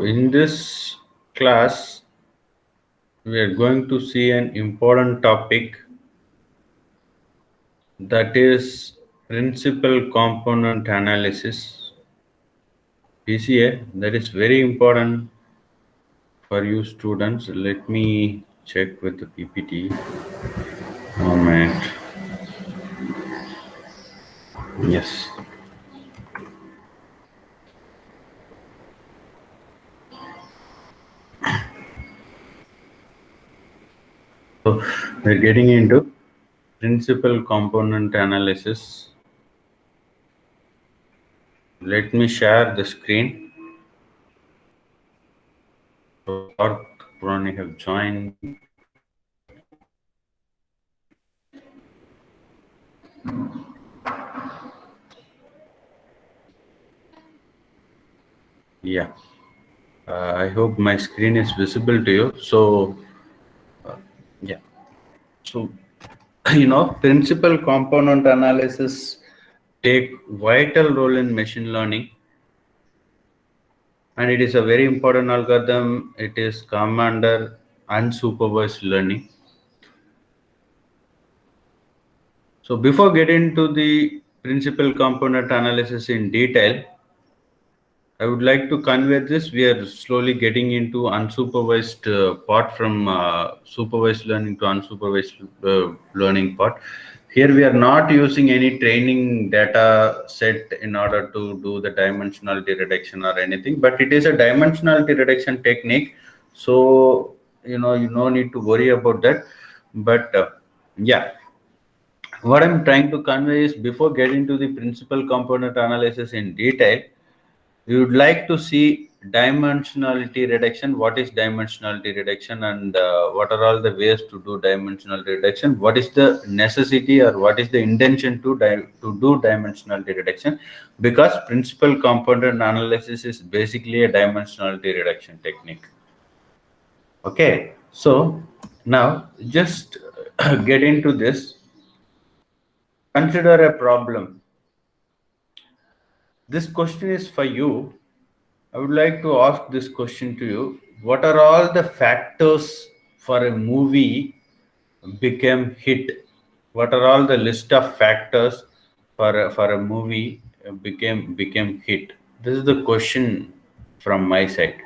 In this class, we are going to see an important topic, that is principal component analysis, PCA. That is very important for you students. Let me check with the PPT. Moment. Yes. So we're getting into principal component analysis. Let me share the screen. So Parth Purani have joined. Yeah. I hope my screen is visible to you. So yeah. So principal component analysis take vital role in machine learning, and it is a very important algorithm. It is come under unsupervised learning. So before getting to the principal component analysis in detail, I would like to convey this. We are slowly getting into unsupervised part from supervised learning to unsupervised learning part. Here we are not using any training data set in order to do the dimensionality reduction or anything, but it is a dimensionality reduction technique. So, you no need to worry about that. But yeah, what I'm trying to convey is before getting to the principal component analysis in detail, we would like to see dimensionality reduction. What is dimensionality reduction, and what are all the ways to do dimensionality reduction? What is the necessity or what is the intention to do dimensionality reduction? Because principal component analysis is basically a dimensionality reduction technique. Okay, so now just get into this. Consider a problem. This question is for you. I would like to ask this question to you. What are all the factors for a movie become hit? What are all the list of factors for a movie became hit? This is the question from my side.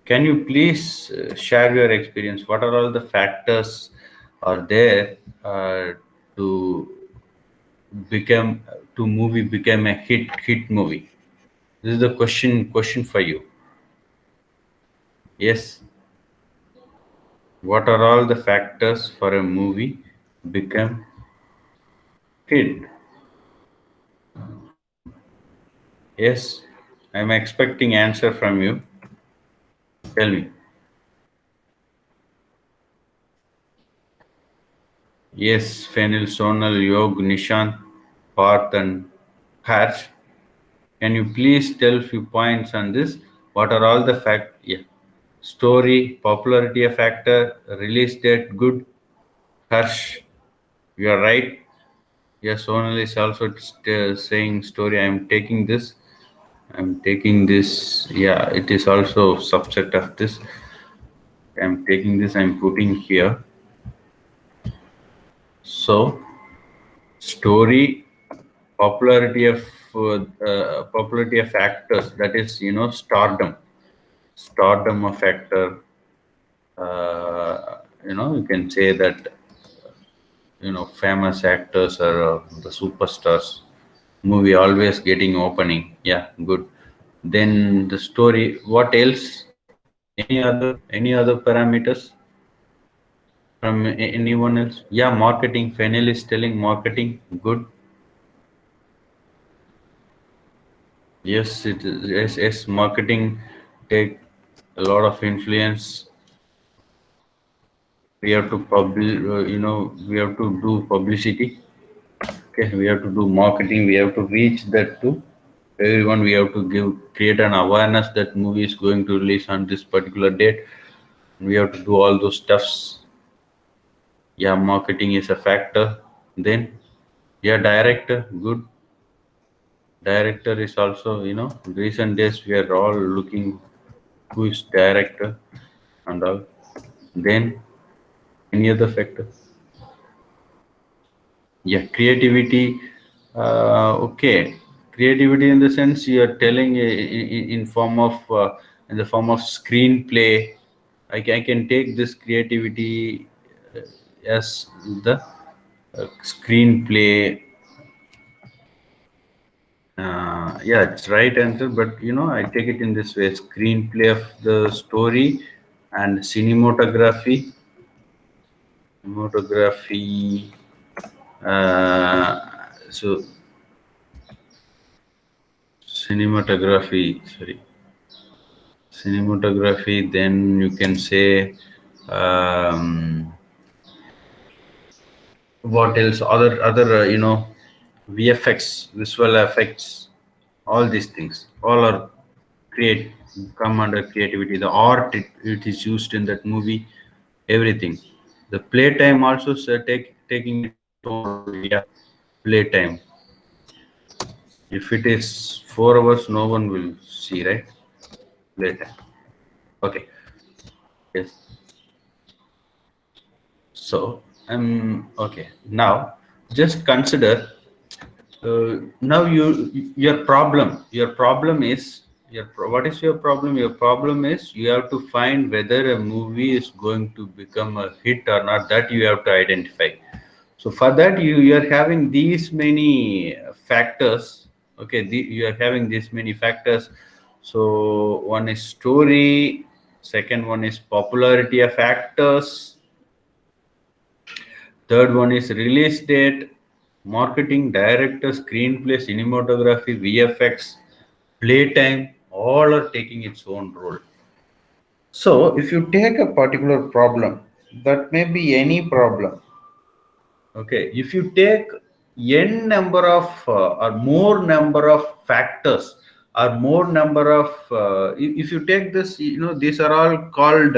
Can you please share your experience? What are all the factors are there to become to movie become a hit movie? This is the question for you. Yes. What are all the factors for a movie become hit? Yes, I'm expecting answer from you. Tell me. Yes, Fenil, Sonal, Yog, Nishant, Parth, and Harsh. Can you please tell few points on this? What are all the fact? Yeah. Story, popularity a factor, release date, good. Harsh, you are right. Yes, Sonal is also saying story. I'm taking this. Yeah, it is also subset of this. I'm taking this. I'm putting here. So story, popularity of actors. That is, stardom of actor. You can say that famous actors are the superstars. Movie always getting opening. Yeah, good. Then the story. What else? Any other parameters from anyone else? Yeah, marketing. Fennel is telling marketing. Good. Yes, it is. Yes. Marketing take a lot of influence. We have to we have to do publicity. Okay, we have to do marketing. We have to reach that to everyone. We have to create an awareness that movie is going to release on this particular date. We have to do all those stuffs. Yeah, marketing is a factor. Then, yeah, director, good. Director is also, recent days we are all looking. who is director and all. Then any other factor? Yeah, creativity. Okay, creativity in the sense you are telling in form of in the form of screenplay. I can take this creativity as the screenplay. Yeah, it's right answer, but I take it in this way: screenplay of the story and cinematography. So sorry, cinematography. Then you can say um, what else? Other VFX, visual effects, all these things, all are create come under creativity. The art it is used in that movie, everything. The playtime also taking its own role. Yeah, playtime. If it is 4 hours, no one will see, right? Playtime. Okay. Yes. So okay. Now just consider. Now your problem is what is your problem? Your problem is you have to find whether a movie is going to become a hit or not. That you have to identify. So for that you are having these many factors. Okay, you are having these many factors. So one is story, second one is popularity of actors, third one is release date, marketing, director, screenplay, cinematography, VFX, playtime, all are taking its own role. So if you take a particular problem, that may be any problem. Okay, if you take n number of or more number of factors or more number of if you take this, these are all called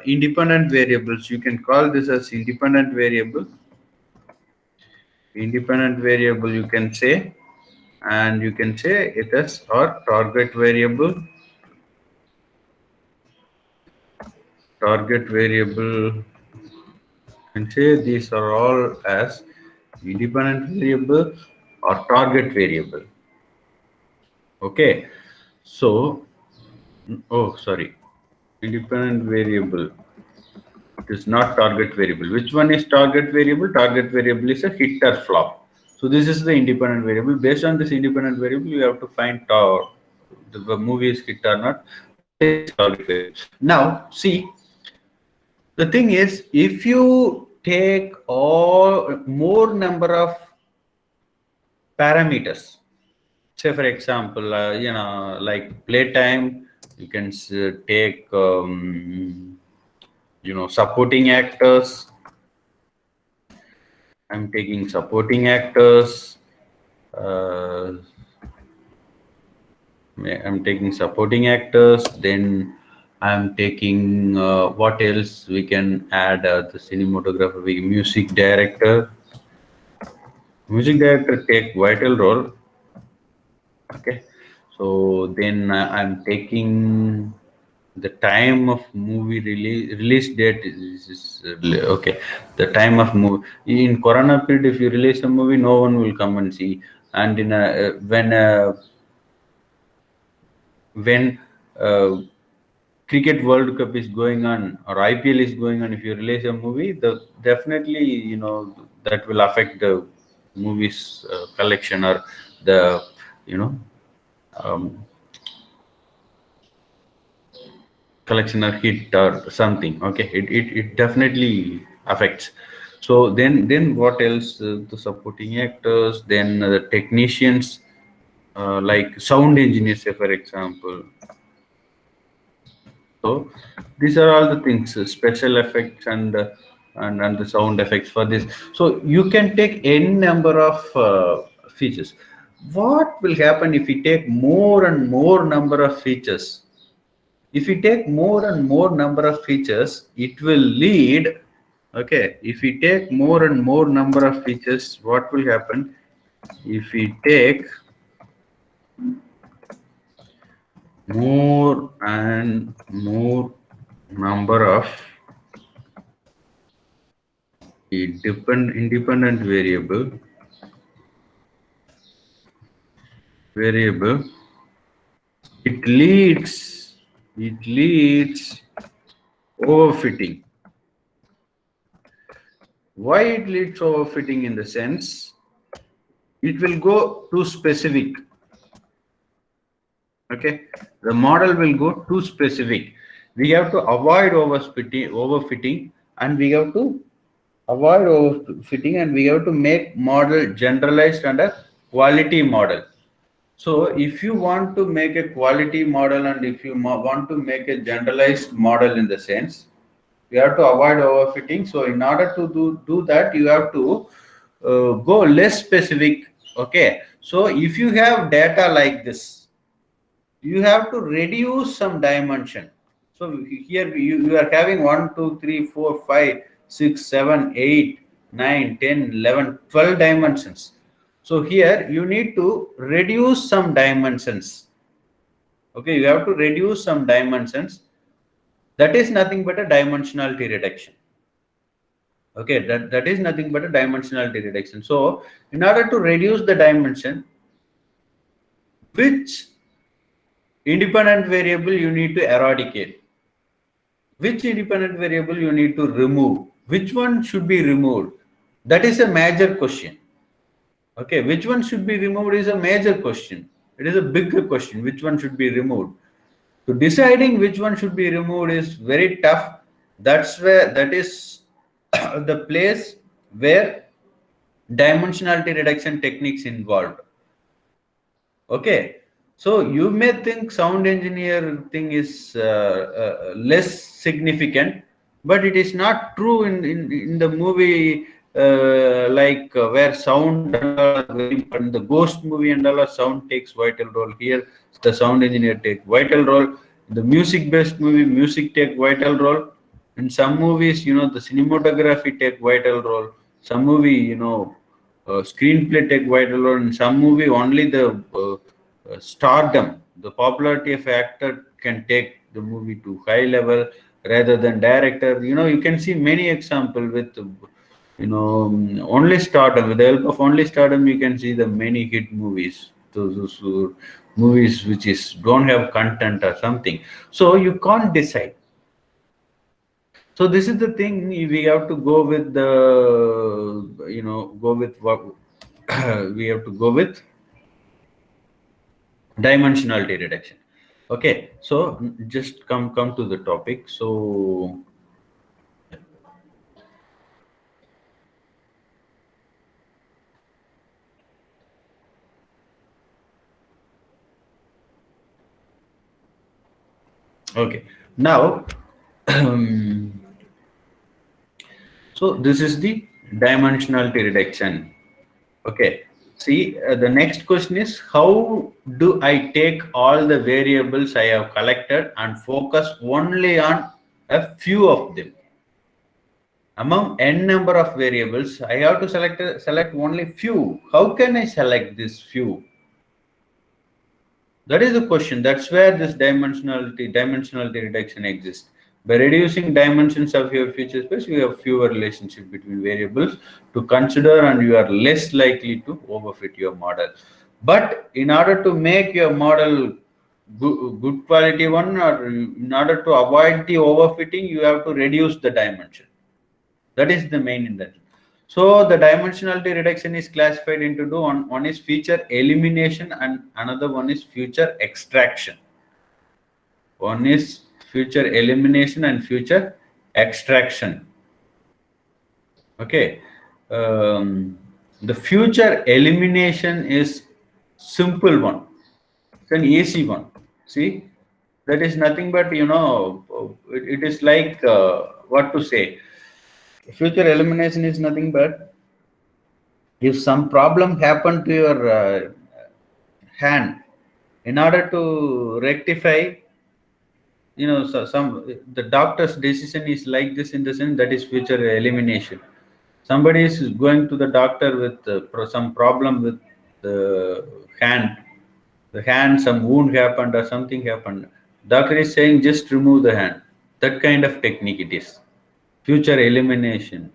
independent variables. You can call this as independent variable. Independent variable you can say, and you can say it as or target variable. Target variable. And say these are all as independent variable or target variable. Okay, so oh sorry, independent variable. It is not target variable. Which one is target variable? Target variable is a hit or flop. So this is the independent variable. Based on this independent variable, you have to find the movie is hit or not. That is target variable. Now see, the thing is, if you take all more number of parameters, say for example, like playtime, you can take supporting actors. I'm taking supporting actors. Uh, I'm taking supporting actors. Then I'm taking what else we can add? The cinematography, music director. Music director take vital role. Okay, so then I'm taking the time of movie release date is okay. The time of movie in Corona period, if you release a movie, no one will come and see. And in when cricket World Cup is going on or IPL is going on, if you release a movie, the definitely that will affect the movie's collection or the you know um, collection or hit or something. Okay, it definitely affects. So then what else? The supporting actors, then the technicians, like sound engineers, say for example. So these are all the things, special effects and the sound effects for this. So you can take any number of features. What will happen if we take more and more number of features? If we take more and more number of features, it will lead. Okay, if we take more and more number of features, what will happen? If we take more and more number of independent variable, it leads overfitting. Why it leads overfitting? In the sense, it will go too specific. Okay, the model will go too specific. We have to avoid overfitting, and we have to avoid overfitting, and we have to make model generalized and a quality model. So if you want to make a quality model, and if you want to make a generalized model, in the sense, you have to avoid overfitting. So in order to do that, you have to go less specific. Okay, so if you have data like this, you have to reduce some dimension. So here you are having 1 2 3 4 5 6 7 8 9 10 11 12 dimensions. So here you need to reduce some dimensions. Okay, you have to reduce some dimensions. That is nothing but a dimensionality reduction. Okay, that is nothing but a dimensionality reduction. So in order to reduce the dimension, which independent variable you need to eradicate, which independent variable you need to remove, which one should be removed, that is a major question. Okay, which one should be removed is a major question. It is a bigger question, which one should be removed. So deciding which one should be removed is very tough. That is the place where dimensionality reduction techniques involved. Okay, so you may think sound engineer thing is less significant, but it is not true in the movie, where sound and all are very important. The ghost movie and all, sound takes vital role. Here the sound engineer take vital role. The music based movie, music take vital role. In some movies, the cinematography take vital role. Some movie, screenplay take vital role. In some movie, only the stardom, the popularity of actor can take the movie to high level rather than director. You can see many example with only stardom. With the help of only stardom, you can see the many hit movies. Those movies which is don't have content or something. So you can't decide. So this is the thing, we have to go with the go with what we have to go with dimensionality reduction. Okay, so just come to the topic. So okay, now so this is the dimensionality reduction. Okay, see, the next question is, how do I take all the variables I have collected and focus only on a few of them? Among n number of variables, I have to select only few. How can I select this few? That is the question. That's where this dimensionality reduction exists. By reducing dimensions of your feature space, you have fewer relationship between variables to consider, and you are less likely to overfit your model. But in order to make your model good quality one, or in order to avoid the overfitting, you have to reduce the dimension. That is the main intention. So the dimensionality reduction is classified into two. One is feature elimination and another one is feature extraction. One is feature elimination and feature extraction. Okay. The feature elimination is simple one. It's an easy one. See, that is nothing but it is like what to say. Feature elimination is nothing but, if some problem happened to your hand, in order to rectify, so the doctor's decision is like this, in the sense that is feature elimination. Somebody is going to the doctor with some problem with the hand. the hand, some wound happened or something happened. Doctor is saying just remove the hand. That kind of technique it is. Future elimination.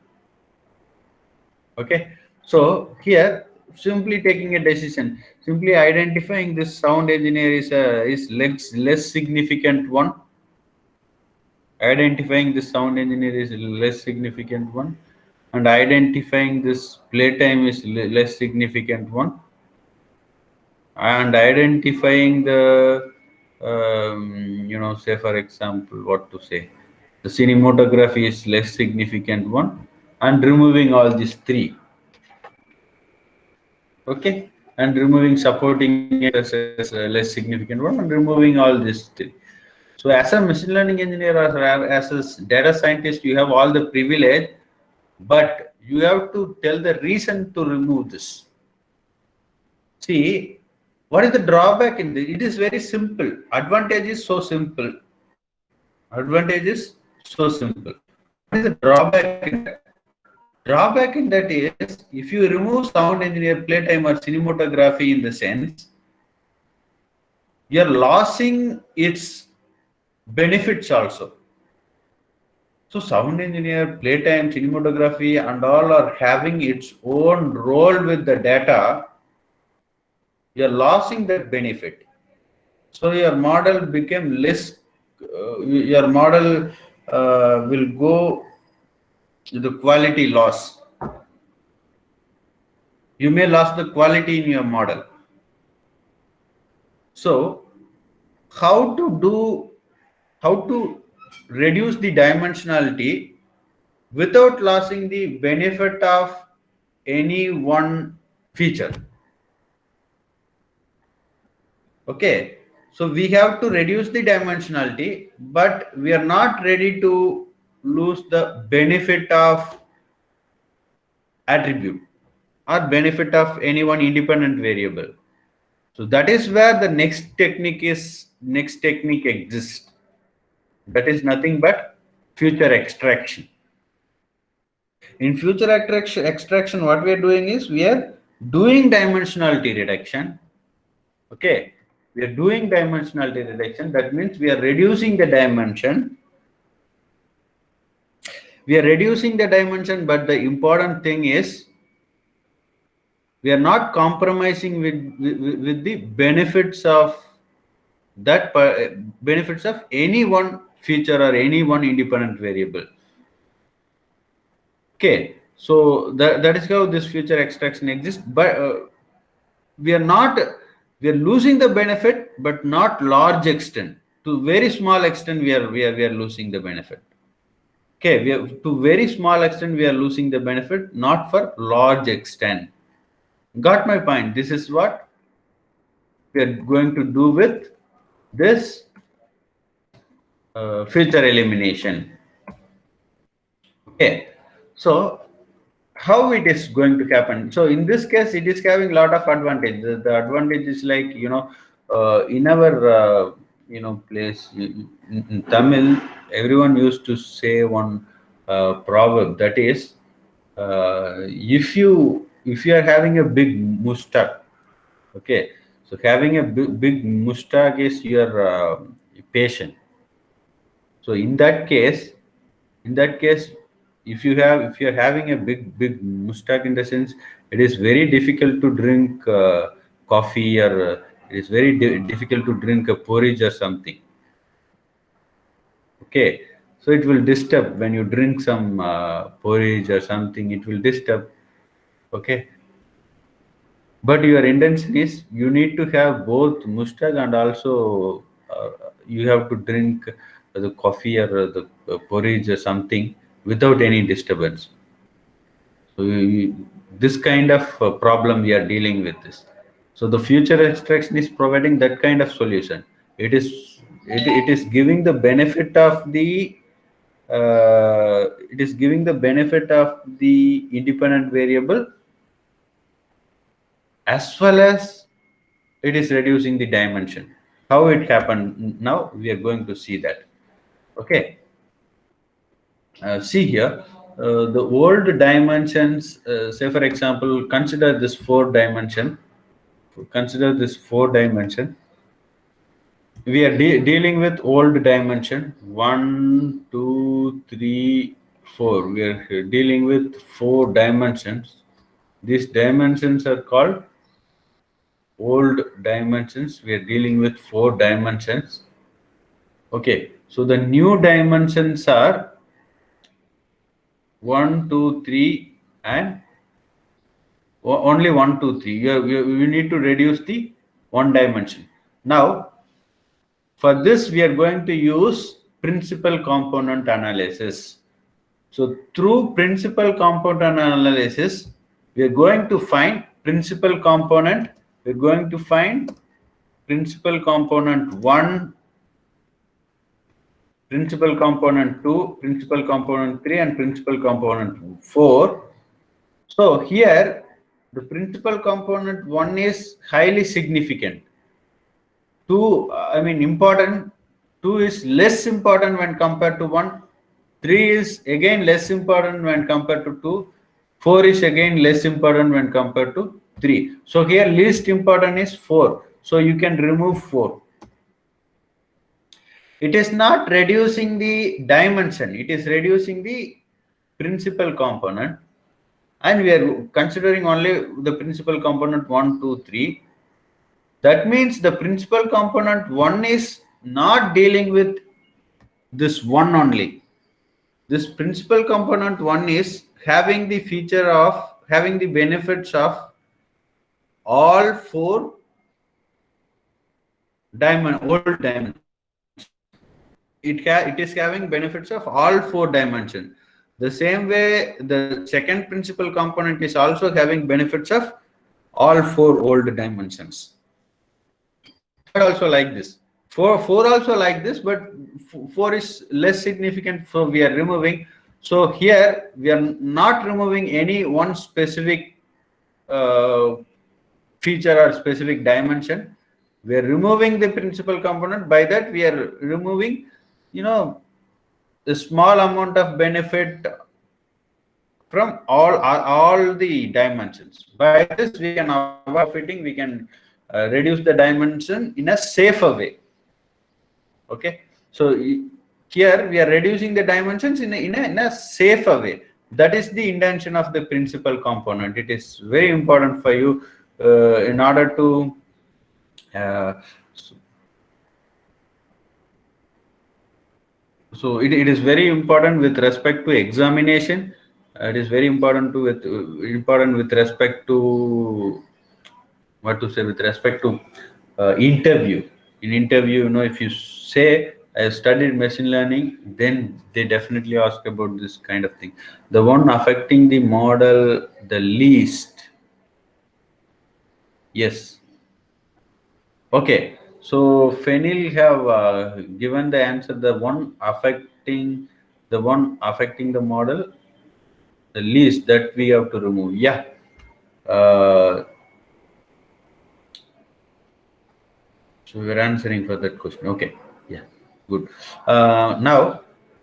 Okay. So here, simply taking a decision, simply identifying this sound engineer is less significant one. Identifying this sound engineer is less significant one, and identifying this playtime is less significant one, and identifying the say for example, what to say, the cinematography is less significant one, and removing all these three. Okay, and removing supporting as a less significant one, and removing all these three. So as a machine learning engineer or as a data scientist, you have all the privilege, but you have to tell the reason to remove this. See, what is the drawback in this? It is very simple. Advantage is so simple. Advantage is so simple. What is the drawback in that? Drawback in that is, if you remove sound engineer, playtime, or cinematography in the sense, you're losing its benefits also. So sound engineer, playtime, cinematography, and all are having its own role with the data. You're losing that benefit. So your model became less. Your model will go to the quality loss. You may lose the quality in your model. So how to reduce the dimensionality without losing the benefit of any one feature? Okay, so we have to reduce the dimensionality, but we are not ready to lose the benefit of attribute or benefit of any one independent variable. So that is where the next technique exists. That is nothing but future extraction. In future extraction, what we are doing is we are doing dimensionality reduction. Okay, we are doing dimensionality reduction. That means we are reducing the dimension. We are reducing the dimension, but the important thing is we are not compromising with the benefits of that benefits of any one feature or any one independent variable. Okay, so that is how this future extraction exists, but we are losing the benefit, but not large extent. To very small extent we are losing the benefit. Okay, to very small extent we are losing the benefit, not for large extent. Got my point? This is what we are going to do with this feature elimination. Okay, so how it is going to happen? So in this case, it is having a lot of advantage. The advantage is like, in our place in Tamil, everyone used to say one proverb, that is, if you are having a big mustache, okay, so having a big mustache is your patient. So in that case, if you are having a big mustache, in the sense, it is very difficult to drink coffee, or it is very difficult to drink a porridge or something. Okay, so it will disturb when you drink some porridge or something. It will disturb. Okay, but your intention is you need to have both mustache and also you have to drink the coffee or the porridge or something without any disturbance. So this kind of problem we are dealing with this. So the future extraction is providing that kind of solution. It is giving the benefit of the independent variable, as well as it is reducing the dimension. How it happened, now we are going to see that. Okay, see here, the old dimensions, say for example, consider this 4 dimension. consider this 4 dimension. We are dealing with old dimension 1, 2, 3, 4. We are dealing with 4 dimensions. These dimensions are called old dimensions. We are dealing with 4 dimensions. Okay, so the new dimensions are 1, 2, 3, and only 1, 2, 3. We need to reduce the 1 dimension. Now, for this, we are going to use principal component analysis. So through principal component analysis, we are going to find principal component. We're going to find principal component 1, principal component 2, principal component 3, and principal component 4. So here, the principal component 1 is highly significant. 2, important. 2 is less important when compared to 1. 3 is again less important when compared to 2. 4 is again less important when compared to 3. So here least important is 4. So you can remove 4. It is not reducing the dimension. It is reducing the principal component. And we are considering only the principal component 1, 2, 3. That means the principal component 1 is not dealing with this 1 only. This principal component 1 is having the feature of having the benefits of all 4 old dimensions. It is having benefits of all 4 dimensions. The same way, the second principal component is also having benefits of all 4 old dimensions. Third also like this. 4 also like this, but 4 is less significant, so we are removing. So here we are not removing any one specific feature or specific dimension. We are removing the principal component. By that we are removing, the small amount of benefit from all the dimensions. By this we can avoid fitting. We can reduce the dimension in a safer way. Okay, so here we are reducing the dimensions in a safer way. That is the intention of the principal component. It is very important for you in order to so it is very important with respect to examination. It is very important with respect to what to say with respect to interview. In interview, if you say I studied machine learning, then they definitely ask about this kind of thing. The one affecting the model the least. Yes. Okay. So Fenil have given the answer. The one affecting the model the least, that we have to remove. Yeah. So we're answering for that question. Okay. Yeah. Good. Now,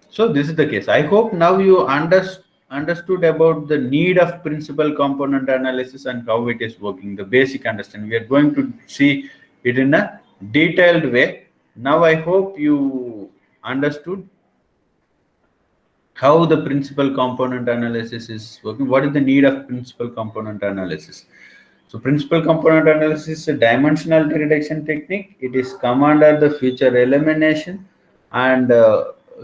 so this is the case. I hope now you understood about the need of principal component analysis and how it is working, the basic understanding. We are going to see it in a detailed way. Now I hope you understood how the principal component analysis is working. What is the need of principal component analysis? So principal component analysis is a dimensionality reduction technique. It is come under the feature elimination, and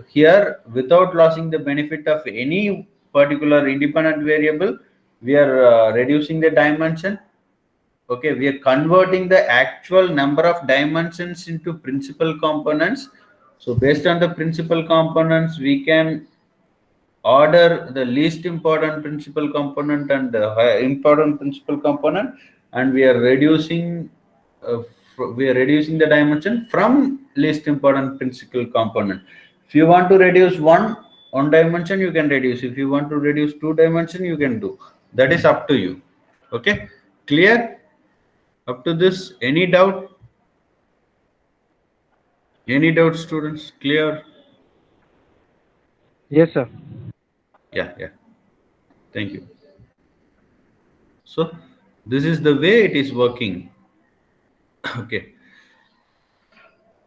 here, without losing the benefit of any particular independent variable, we are reducing the dimension. Okay, we are converting the actual number of dimensions into principal components. So based on the principal components, we can order the least important principal component and the important principal component, and we are reducing the dimension from least important principal component. If you want to reduce one dimension, you can reduce. If you want to reduce 2 dimension, you can do. That is up to you. Okay, clear up to this? Any doubt? Any doubt, students? Clear? Yes, sir. Yeah. Thank you. So this is the way it is working. Okay.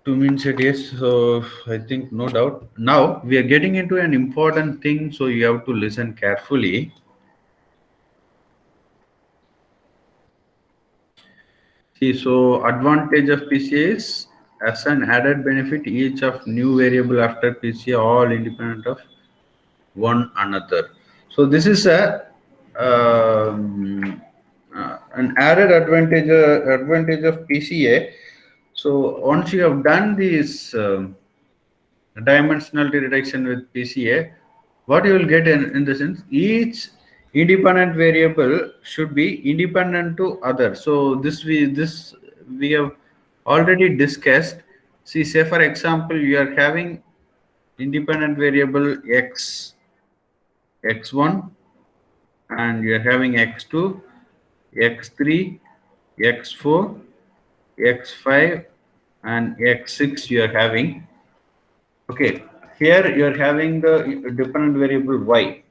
2 minutes said yes. So I think no doubt. Now we are getting into an important thing, so you have to listen carefully. See, so advantage of PCA is as an added benefit, each of new variable after PCA all independent of one another. So this is a an added advantage of PCA. So once you have done this dimensionality reduction with PCA, what you will get in the sense each independent variable should be independent to other. So this we have already discussed. See, say for example, you are having independent variable x1, and you are having x2, x3, x4, x5, and x6 you are having. Okay, here you are having the dependent variable y.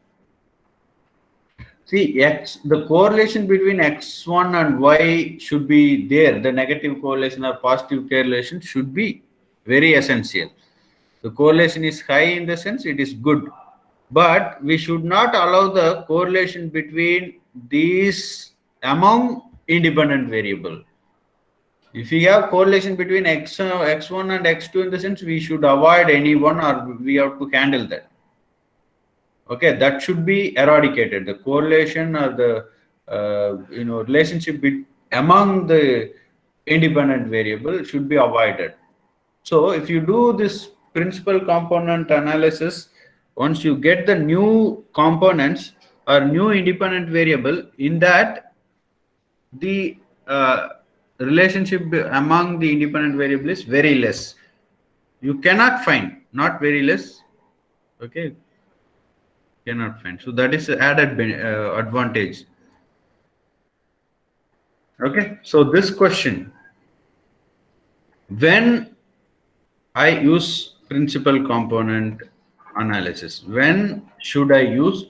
See, the correlation between x1 and y should be there. The negative correlation or positive correlation should be very essential. The correlation is high in the sense it is good, but we should not allow the correlation between these among independent variable. If we have correlation between x1 and x2 in the sense, we should avoid any one, or we have to handle that. Okay, that should be eradicated. The correlation or the relationship among the independent variable should be avoided. So if you do this principal component analysis, once you get the new components or new independent variable, in that the relationship among the independent variable is very less. You cannot find, not very less. Okay, cannot find. So that is added advantage. Okay, so this question, when I use principal component analysis, when should I use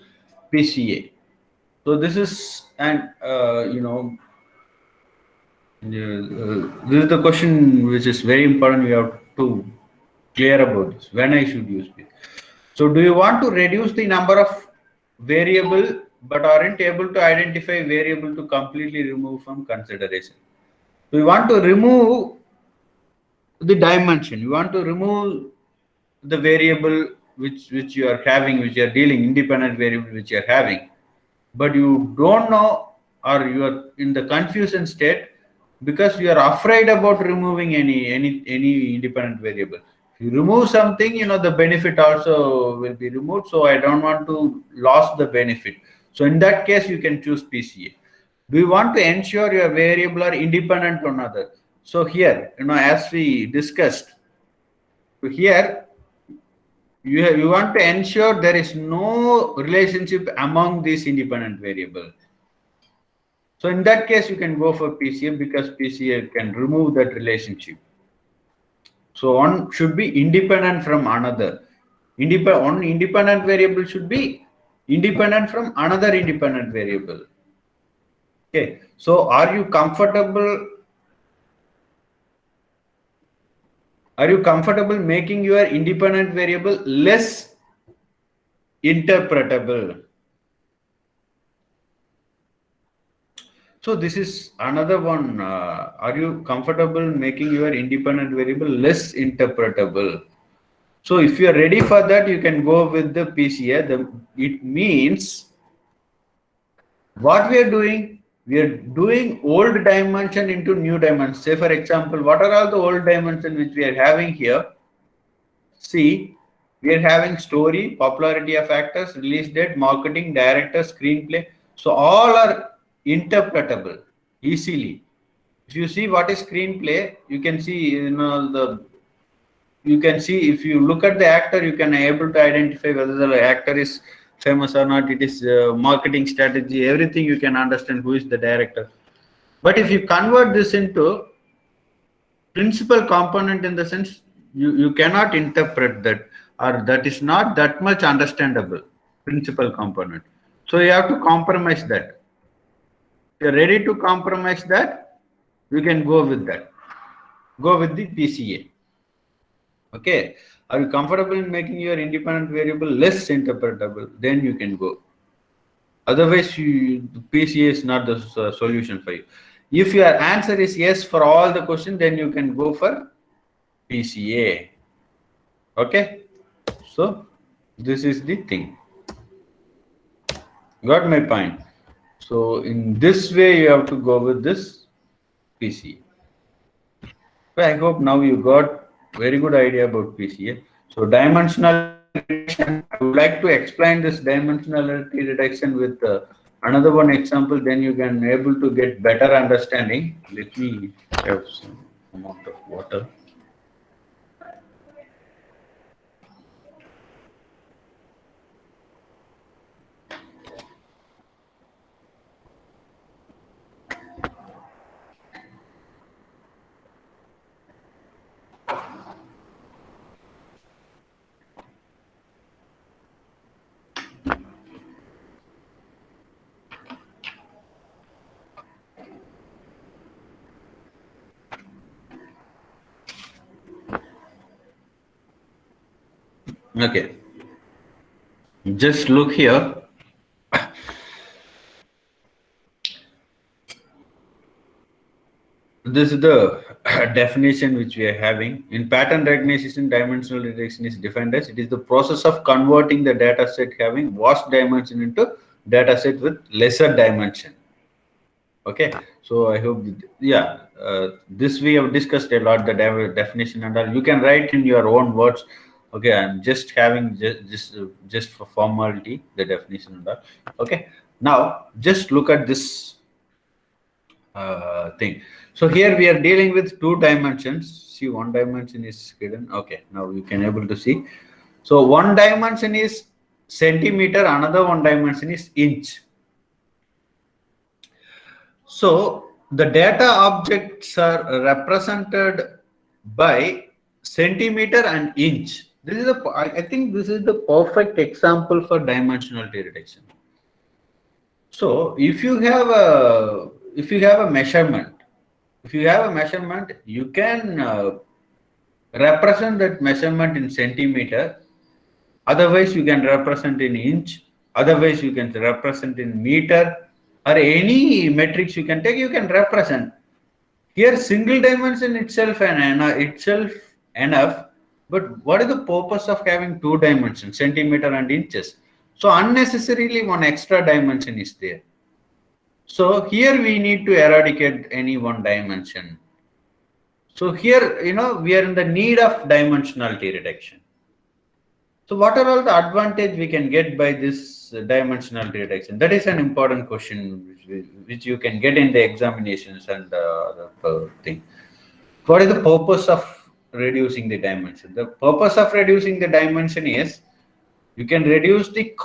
PCA? So this is an this is the question which is very important. We have to clear about this. When I should use PCA. So do you want to reduce the number of variable but aren't able to identify variable to completely remove from consideration? So you want to remove the dimension. You want to remove the variable which you are having, which you are dealing, independent variable which you are having, but you don't know, or you are in the confusion state because you are afraid about removing any independent variable. If you remove something, the benefit also will be removed. So I don't want to lose the benefit. So in that case, you can choose PCA. Do you want to ensure your variable are independent to another? So here, as we discussed, here you want to ensure there is no relationship among these independent variables. So in that case, you can go for PCA because PCA can remove that relationship. So one should be independent from another. One independent variable should be independent from another independent variable. Okay. So are you comfortable? Are you comfortable making your independent variable less interpretable? So this is another one. Are you comfortable making your independent variable less interpretable? So if you are ready for that, you can go with the PCA. It means what we are doing? We are doing old dimension into new dimension. Say for example, what are all the old dimensions which we are having here? See, we are having story, popularity of actors, release date, marketing, director, screenplay. So all are interpretable easily. If you see what is screenplay, you can see, you can see if you look at the actor, you can able to identify whether the actor is famous or not. It is marketing strategy, everything you can understand who is the director. But if you convert this into principal component, in the sense you cannot interpret that, or that is not that much understandable, principal component. So you have to compromise that. If you're ready to compromise that, you can go with that. go with the PCA. Okay, are you comfortable in making your independent variable less interpretable? Then you can go. Otherwise, the PCA is not the solution for you. If your answer is yes for all the questions, then you can go for PCA. Okay, so this is the thing. Got my point? So in this way, you have to go with this PCA. So I hope now you got very good idea about PCA. So dimensionality reduction, I would like to explain this dimensionality reduction with another one example, then you can able to get better understanding. Let me have some amount of water. Okay, just look here. This is the definition which we are having. In pattern recognition, dimensional reduction is defined as it is the process of converting the data set having vast dimension into data set with lesser dimension. Okay, so I hope, yeah, this we have discussed a lot, the definition and all. You can write in your own words. Okay, I'm just having just for formality the definition and all. Okay, now just look at this thing. So here we are dealing with two dimensions. See, one dimension is hidden. Okay, now you can able to see. So one dimension is centimeter, another one dimension is inch. So the data objects are represented by centimeter and inch. This is I think this is the perfect example for dimensionality reduction. So if you have a measurement, you can represent that measurement in centimeter. Otherwise, you can represent in inch. Otherwise, you can represent in meter, or any metrics you can take. You can represent. Here, single dimension itself enough. But what is the purpose of having two dimensions, centimeter and inches? So unnecessarily one extra dimension is there. So here we need to eradicate any one dimension. So here, we are in the need of dimensionality reduction. So what are all the advantage we can get by this dimensionality reduction? That is an important question which you can get in the examinations and the thing. What is the purpose of reducing the dimension? The purpose of reducing the dimension is you can reduce the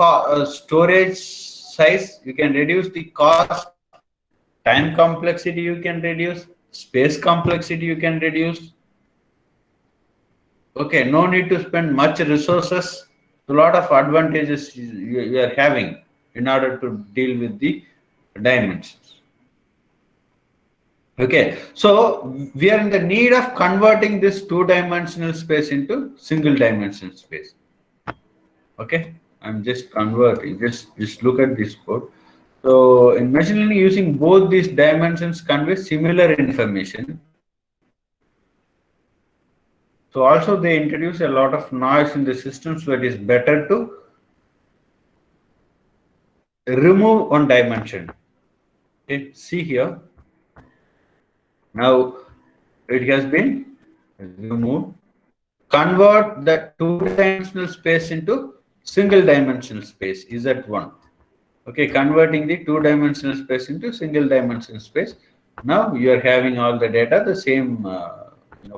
storage size, you can reduce the cost, time complexity you can reduce, space complexity you can reduce. Okay, no need to spend much resources. A lot of advantages you are having in order to deal with the dimensions. Okay, so we are in the need of converting this two-dimensional space into single-dimensional space. Okay, I'm just converting. Just look at this code. So in machine learning, using both these dimensions convey similar information. So also they introduce a lot of noise in the system, so it is better to remove one dimension. Okay, see here. Now it has been removed. Convert the two-dimensional space into single-dimensional space is at one. Okay, converting the two-dimensional space into single-dimensional space. Now you are having all the data, the same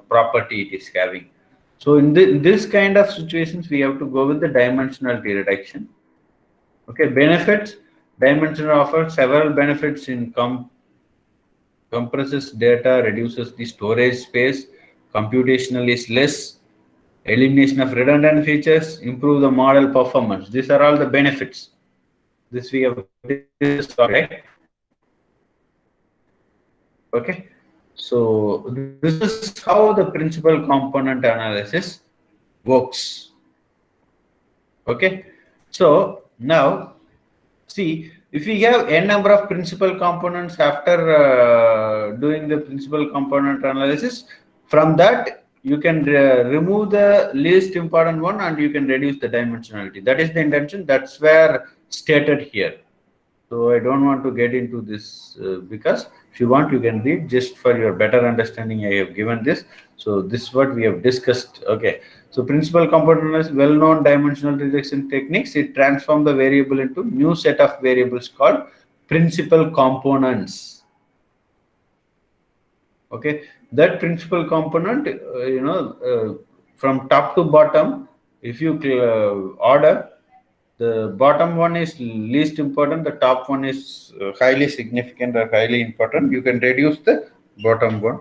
property it is having. So in this kind of situations, we have to go with the dimensionality reduction. Okay, benefits. Dimension offers several benefits in compresses data, reduces the storage space, computational is less, elimination of redundant features, improve the model performance. These are all the benefits. This we have discussed, right? Okay. So this is how the principal component analysis works. Okay. So now see, if we have n number of principal components after doing the principal component analysis, from that you can remove the least important one and you can reduce the dimensionality. That is the intention. That's where stated here. So I don't want to get into this because if you want, you can read just for your better understanding. I have given this. So this is what we have discussed. Okay. So principal component is well-known dimensional reduction techniques. It transforms the variable into new set of variables called principal components. Okay. That principal component, from top to bottom, if you order, the bottom one is least important, the top one is highly significant or highly important. You can reduce the bottom one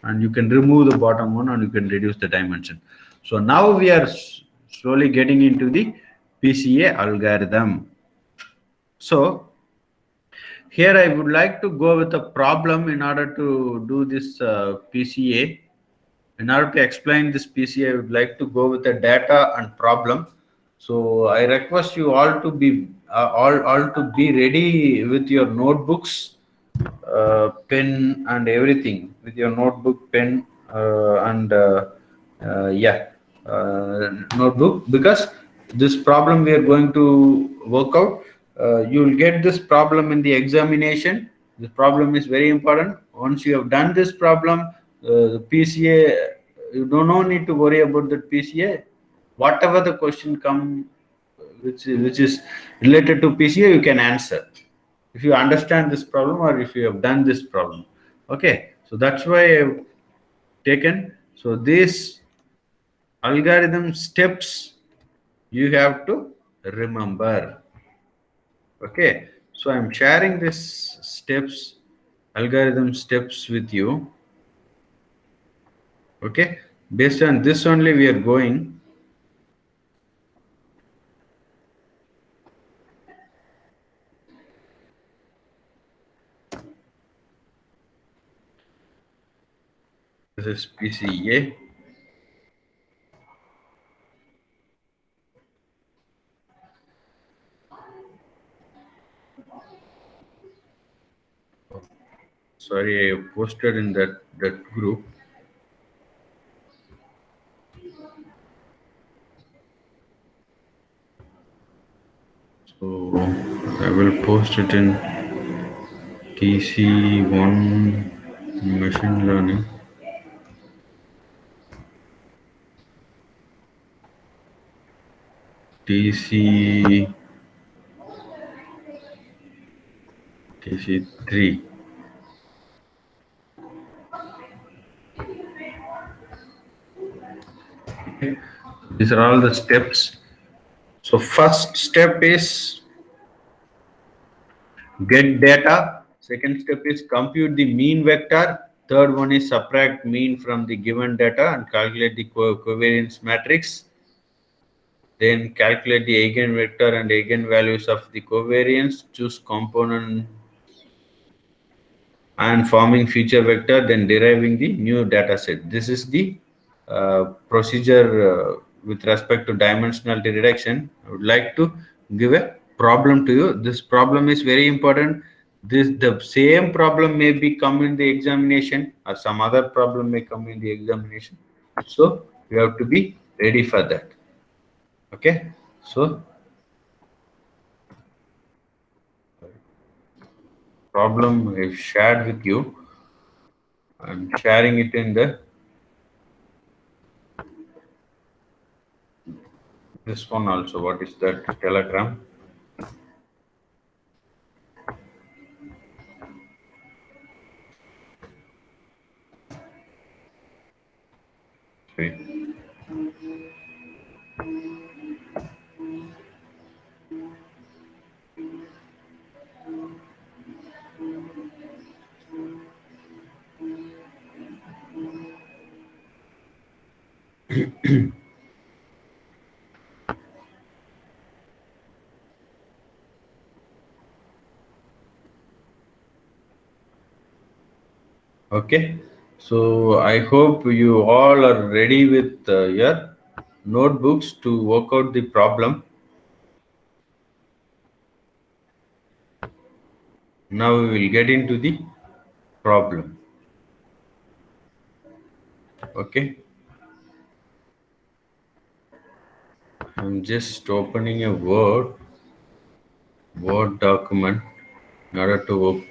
and you can remove the bottom one and you can reduce the dimension. So now we are slowly getting into the PCA algorithm. So here I would like to go with a problem in order to do this PCA. In order to explain this PCA, I would like to go with the data and problem. So I request you all to be all to be ready with your notebooks, pen and everything. With your notebook, pen, and yeah, notebook, because this problem we are going to work out. You will get this problem in the examination. This problem is very important. Once you have done this problem, the PCA, you do not need to worry about the PCA. Whatever the question come, which is related to PCA, you can answer if you understand this problem or if you have done this problem. Okay, so that's why I've taken. So these algorithm steps you have to remember. Okay, so I'm sharing this steps, algorithm steps with you. Okay, based on this only we are going. This is PCA. Sorry, I posted in that group. So I will post it in TC1 machine learning. TC TC3. Okay. These are all the steps. So first step is get data. Second step is compute the mean vector. Third one is subtract mean from the given data and calculate the covariance matrix. Then calculate the eigenvector and eigenvalues of the covariance. Choose component and forming feature vector, then deriving the new data set. This is the procedure with respect to dimensionality reduction. I would like to give a problem to you. This problem is very important. The same problem may be come in the examination or some other problem may come in the examination. So you have to be ready for that. Okay. So problem is shared with you. I'm sharing it in the this one also. What is that? Telegram. Okay. Okay, so I hope you all are ready with your notebooks to work out the problem. Now we will get into the problem. Okay, I'm just opening a Word document in order to work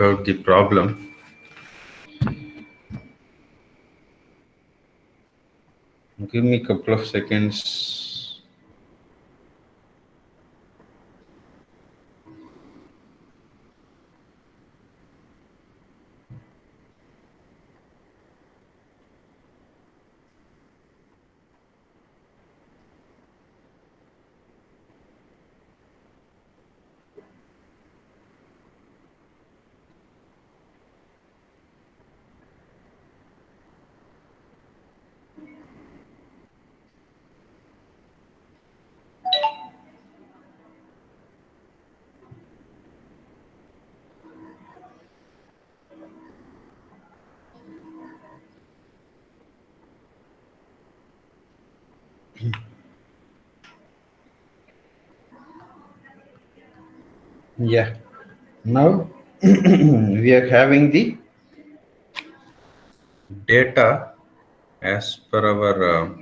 out the problem. Give me a couple of seconds. Yeah, now we are having the data as per our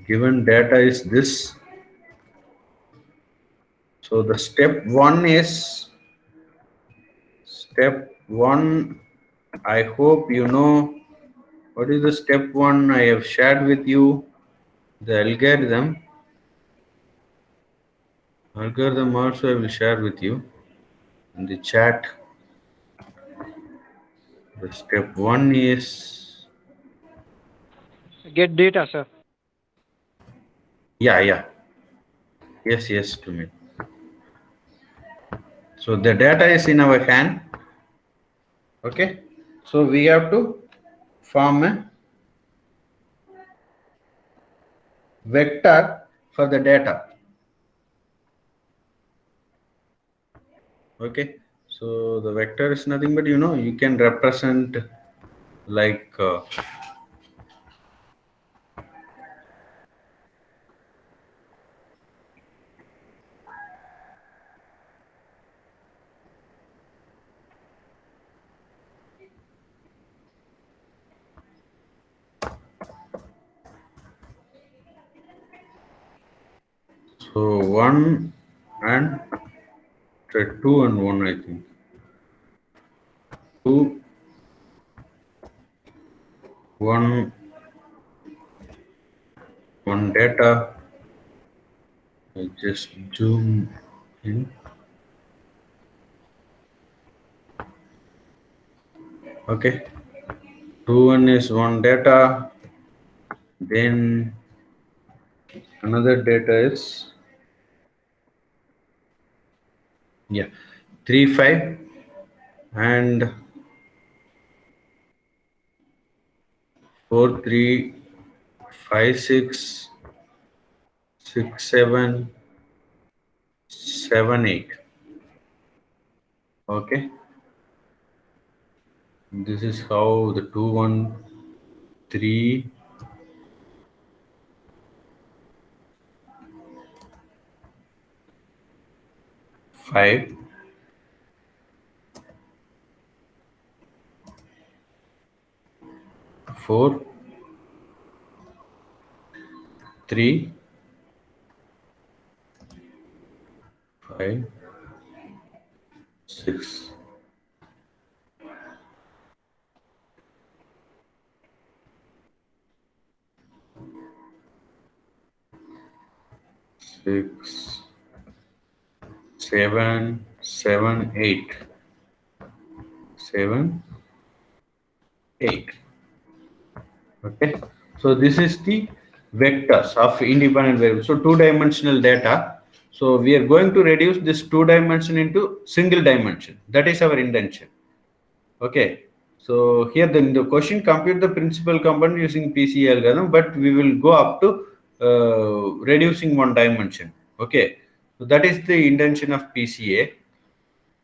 given data is this. So the step one. I hope you know what is the step one. I have shared with you the algorithm. Algorithm also I will share with you in the chat. The step one is Get data, sir. yeah. Yes to me. So the data is in our hand. Okay. So we have to form a vector for the data. Okay, so the vector is nothing but you can represent like so 1 and 2 and 1, I think 2 1 1 data. I just zoom in. Okay, 2 1 is 1 data, then another data is 3 5 and 4 3 5 6 6 7 7 8. Okay, this is how the 2 1 3 5 4 3 5 6 6 7 7 8 7 8. Okay, so this is the vectors of independent variables. So two-dimensional data. So we are going to reduce this two dimension into single dimension. That is our intention. Okay, so here the question, compute the principal component using PCA algorithm, but we will go up to reducing one dimension. Okay, so that is the intention of PCA.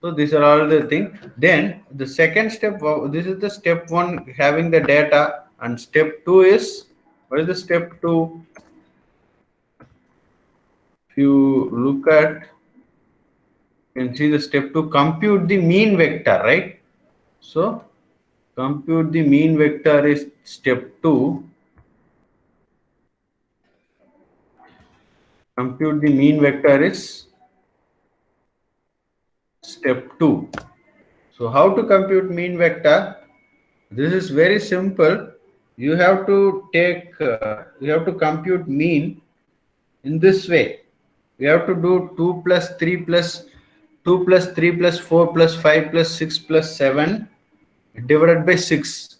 So these are all the thing. Then the second step, this is the step one, having the data, and step two is, what is the step two? If you look at, you can see the step two, compute the mean vector, right? So compute the mean vector is step two. Compute the mean vector is step two. So how to compute mean vector? This is very simple. You have to take, you have to compute mean in this way. We have to do 2 plus 3 plus 2 plus 3 plus 4 plus 5 plus 6 plus 7 divided by 6.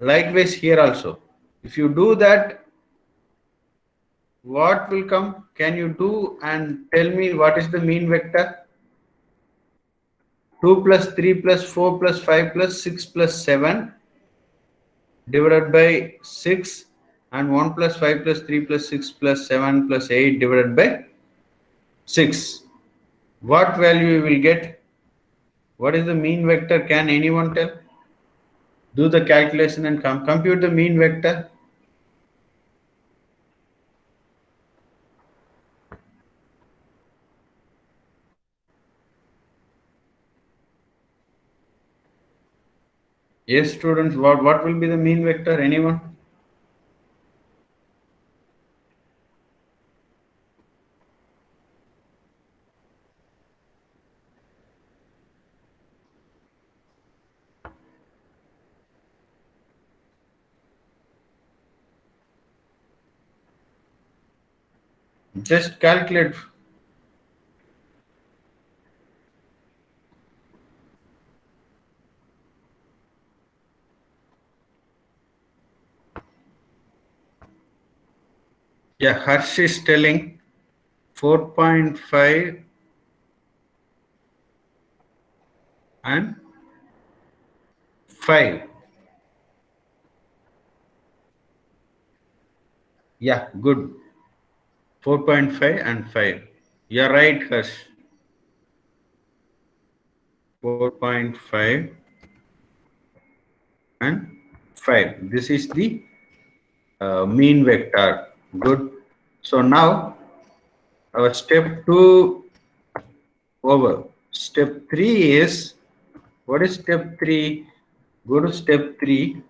Likewise here also. If you do that, what will come? Can you do and tell me what is the mean vector? 2 plus 3 plus 4 plus 5 plus 6 plus 7 divided by 6, and 1 plus 5 plus 3 plus 6 plus 7 plus 8 divided by 6. What value you will get? What is the mean vector? Can anyone tell? Do the calculation and compute the mean vector. Yes, students, what will be the mean vector? Anyone? Just calculate. Yeah, Harsh is telling 4.5 and 5. Yeah, good. 4.5 and 5. You're right, Harsh. 4.5 and 5. This is the mean vector. Good. So now our step 2 over. Step 3 is, what is step 3? Go to step 3.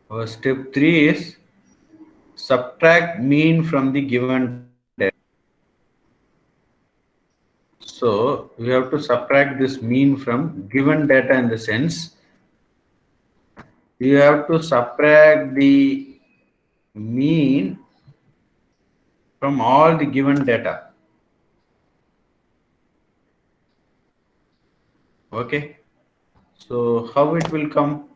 Our step 3 is subtract mean from the given data. So we have to subtract this mean from given data, in the sense you have to subtract the mean from all the given data. Okay. So how it will come?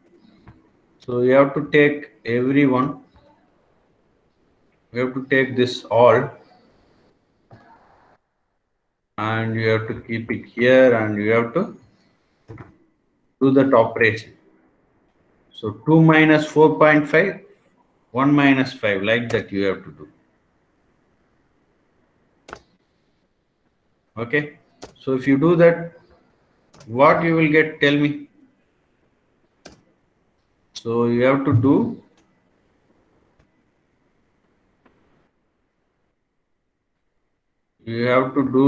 So you have to take everyone. You have to take this all, and you have to keep it here, and you have to do that operation. So 2 minus 4.5, 1 minus 5, like that you have to do. Okay. So if you do that, what you will get? Tell me. So you have to do,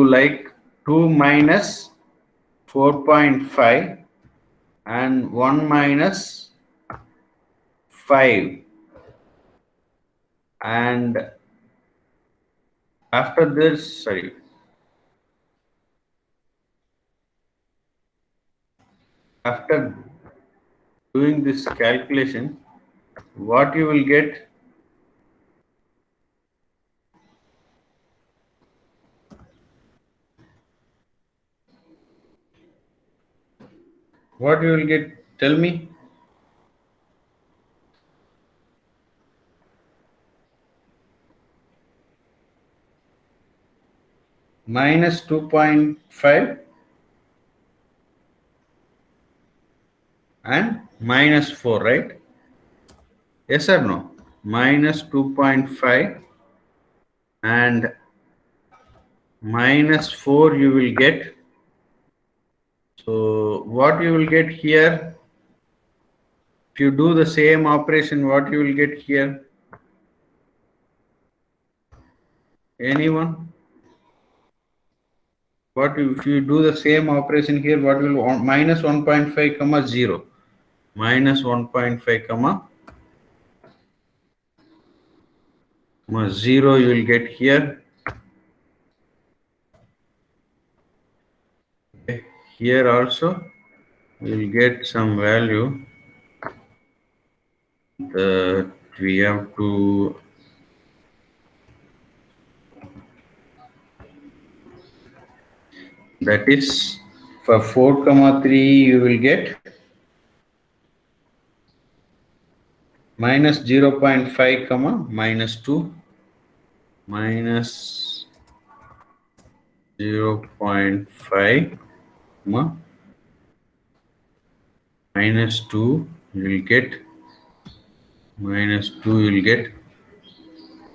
like 2 minus 4.5 and 1 minus 5, and after this, sorry, after doing this calculation, what you will get? What you will get? Tell me. Minus 2.5 and minus 4, right? Yes or no? Minus 2.5 and minus 4 you will get. So what you will get here, if you do the same operation, what you will get here? Anyone? What if you do the same operation here? What will minus 1.5 comma 0? Minus 1.5 comma 0 you will get here. Okay. Here also you will get some value that we have to, that is for 4 comma 3 you will get minus 0.5 comma minus 2 minus 0.5 comma minus 2 you will get minus 2 you will get.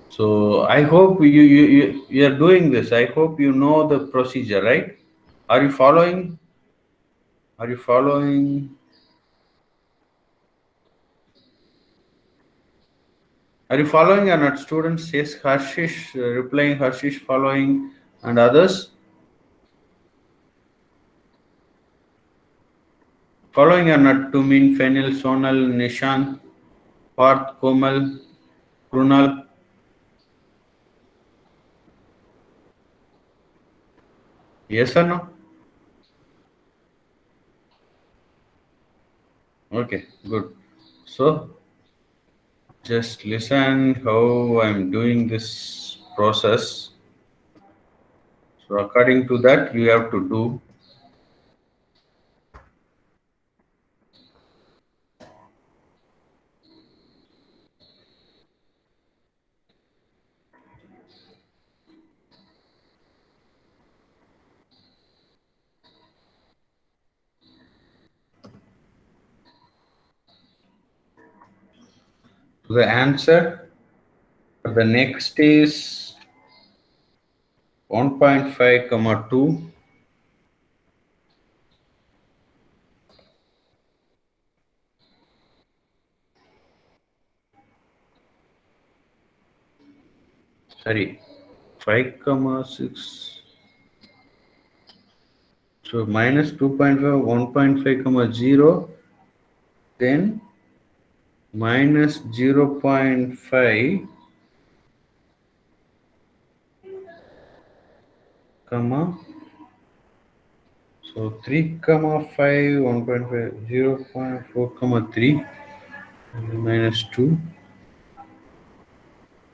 So I hope you are doing this. I hope you know the procedure, right? Are you following? Are you following? Are you following or not, students? Yes, Harshish replying, Harshish following, and others following or not? Tumin, Fenil, Sonal, Nishan, Parth, Komal, Krunal. Yes or no? Okay, good. So just listen how I'm doing this process. So according to that, you have to do. So the answer for the next is 1.5 comma 2. Sorry, 5 comma 6. So minus 2.5, 1.5 comma 0, then minus 0.5 comma, so 3 comma 5, 1.5, 0.4 comma 3 minus 2,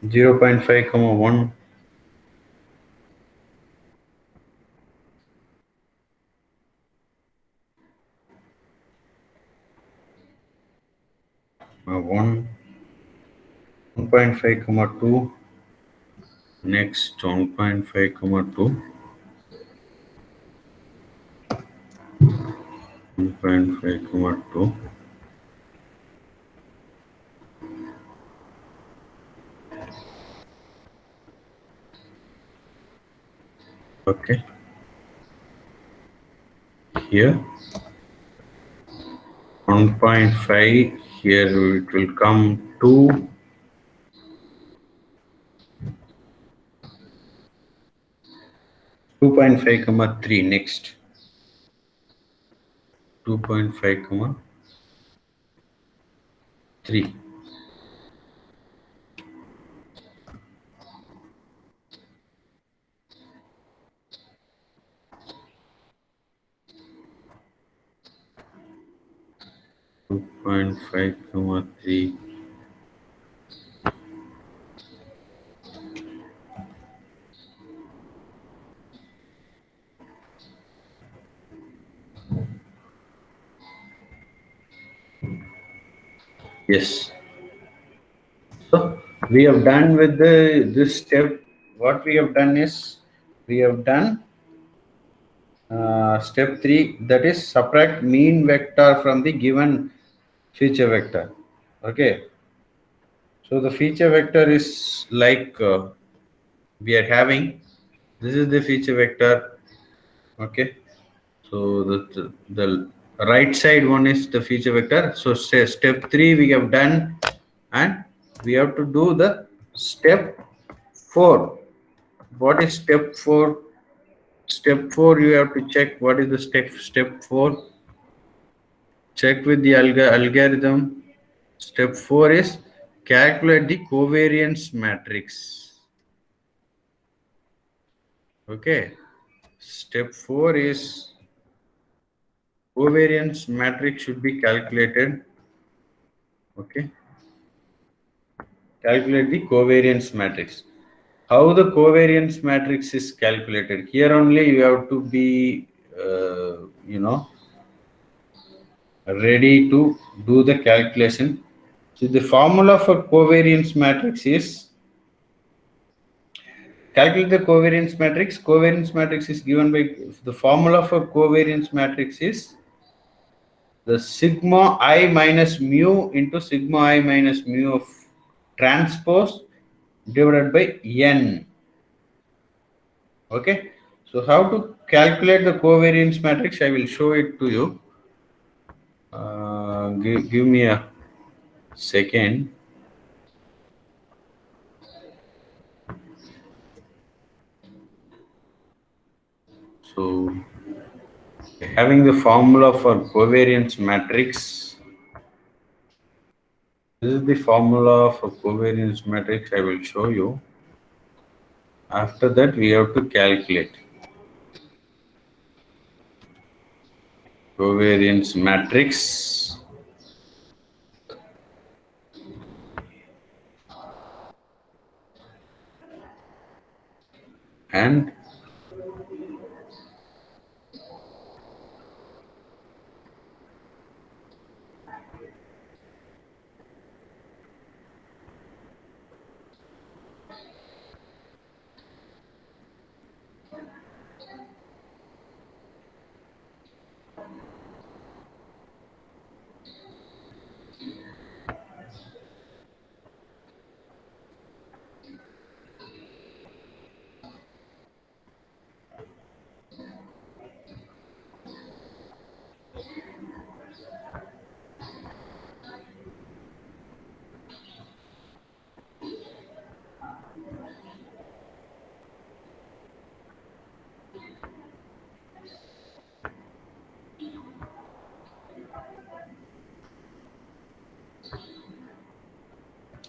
0.5 comma 1. One 1.5 comma 2, next 1.5 comma 2, 1.5 comma 2, okay, here 1.5, here it will come 2, 2.5 comma 3, next 2.5 comma 3. Two point five comma 3. Yes. So we have done with this step. What we have done is we have done step 3, that is subtract mean vector from the given feature vector. Okay. So the feature vector is like we are having This is the feature vector. Okay. So the right side one is the feature vector. So step 3 we have done, and we have to do the step 4. What is step 4? Step 4, you have to check what is the step 4. Check with the algorithm. Step 4 is calculate the covariance matrix. Okay. Step 4 is covariance matrix should be calculated. Okay. Calculate the covariance matrix. How the covariance matrix is calculated? Here only you have to be, ready to do the calculation. So the formula for covariance matrix is, calculate the covariance matrix. Covariance matrix is given by, the formula for covariance matrix is the sigma I minus mu into sigma I minus mu of transpose divided by n. Okay. So how to calculate the covariance matrix? I will show it to you. Give me a second. So having the formula for covariance matrix. This is the formula for covariance matrix. I will show you. After that, we have to calculate covariance matrix. And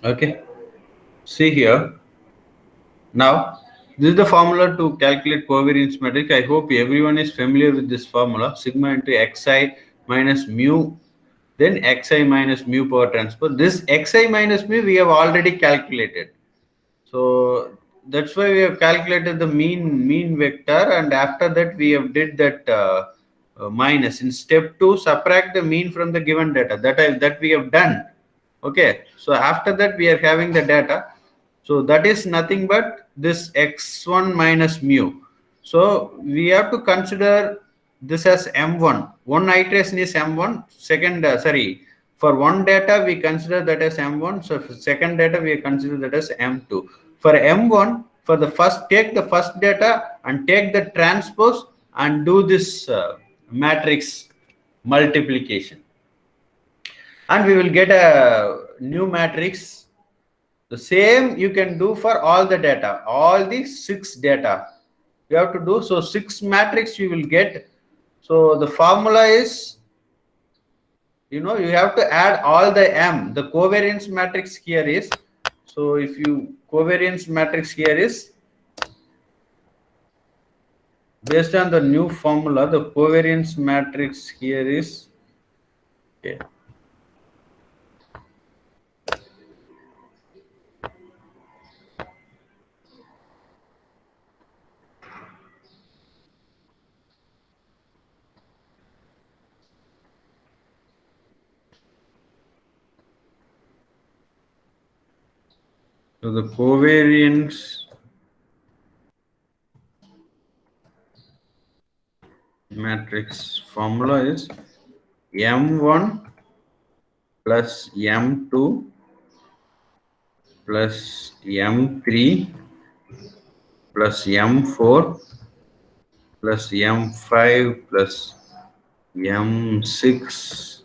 okay, see here. Now, this is the formula to calculate covariance matrix. I hope everyone is familiar with this formula. Sigma into xi minus mu, then xi minus mu power transpose. This xi minus mu we have already calculated. So that's why we have calculated the mean vector, and after that we have did that minus. In step 2, subtract the mean from the given data. That we have done. Okay. So after that we are having the data. So that is nothing but this x1 minus mu. So we have to consider this as m1. One iteration is m1. Second, for one data we consider that as m1. So for second data we consider that as m2. For m1, for the first, take the first data and take the transpose and do this matrix multiplication, and we will get a new matrix. The same you can do for all the data, all the 6 data you have to do. So 6 matrix you will get. So the formula is, you have to add all the m. The covariance matrix here is, so if you covariance matrix here is based on the new formula. The covariance matrix here is, okay. So the covariance matrix formula is m1 plus m2 plus m3 plus M4 plus M5 plus M6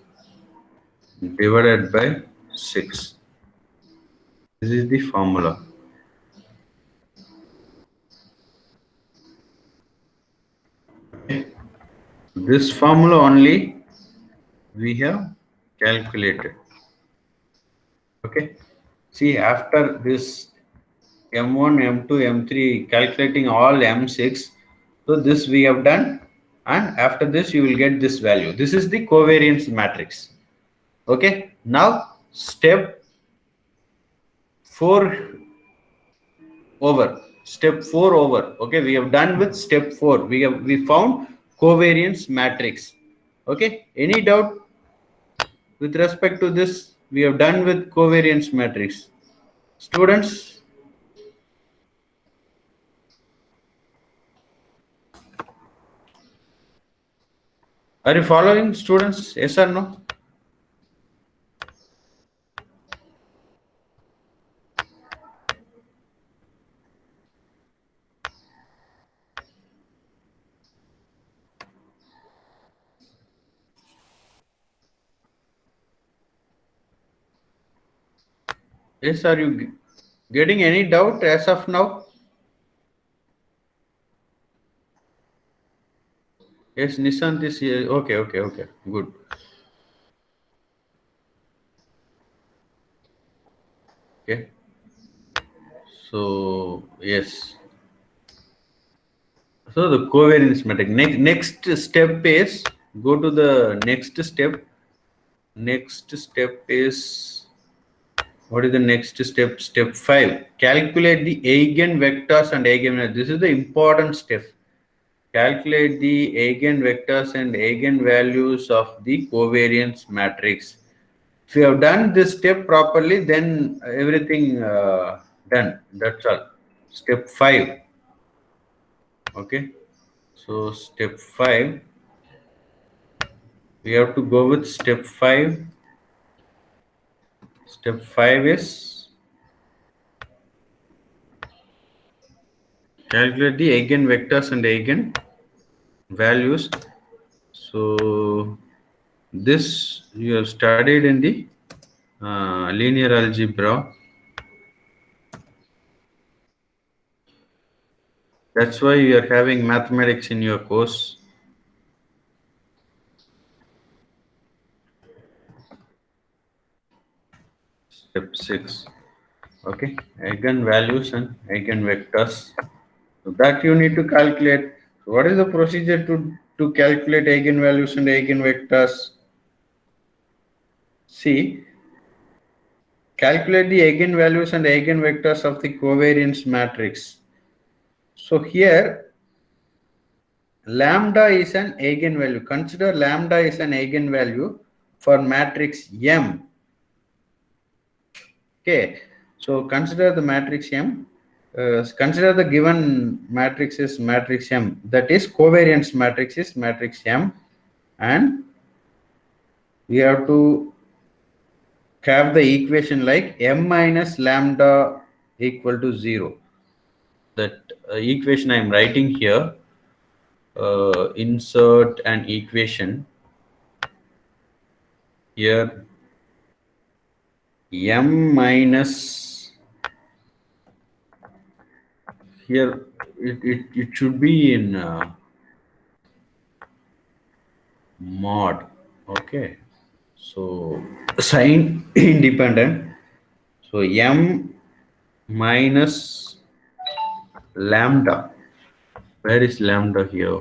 divided by 6. This is the formula. This formula only we have calculated. Okay. See, after this M1, M2, M3 calculating all M6, so this we have done, and after this you will get this value. This is the covariance matrix. Okay. Now step 4 over. Step 4 over. Okay, we have done with step 4. We found covariance matrix. Okay. Any doubt with respect to this? We have done with covariance matrix. Students, are you following, students? Yes or no? Yes, are you getting any doubt as of now? Yes, Nishant is here. Okay, okay, okay. Good. Okay. So, yes. So the covariance matrix. Next step is go to the next step. Next step is, what is the next step? Step 5. Calculate the eigenvectors and eigenvalues. This is the important step. Calculate the eigenvectors and eigenvalues of the covariance matrix. If you have done this step properly, then everything done. That's all. Step 5. Okay. So step 5. We have to go with step 5. Step 5 is calculate the eigenvectors and eigenvalues. So this you have studied in the linear algebra. That's why you are having mathematics in your course. Step 6. Okay, eigenvalues and eigenvectors. So that you need to calculate. So what is the procedure to calculate eigenvalues and eigenvectors? See, calculate the eigenvalues and eigenvectors of the covariance matrix. So here, lambda is an eigenvalue. Consider lambda is an eigenvalue for matrix M. Okay, so consider the matrix M. Consider the given matrix is matrix M. That is covariance matrix is matrix M, and we have to have the equation like M minus lambda equal to 0. That equation I am writing here. Insert an equation here. M minus, here it should be in mod. Okay, so sign independent. So M minus lambda. Where is lambda here?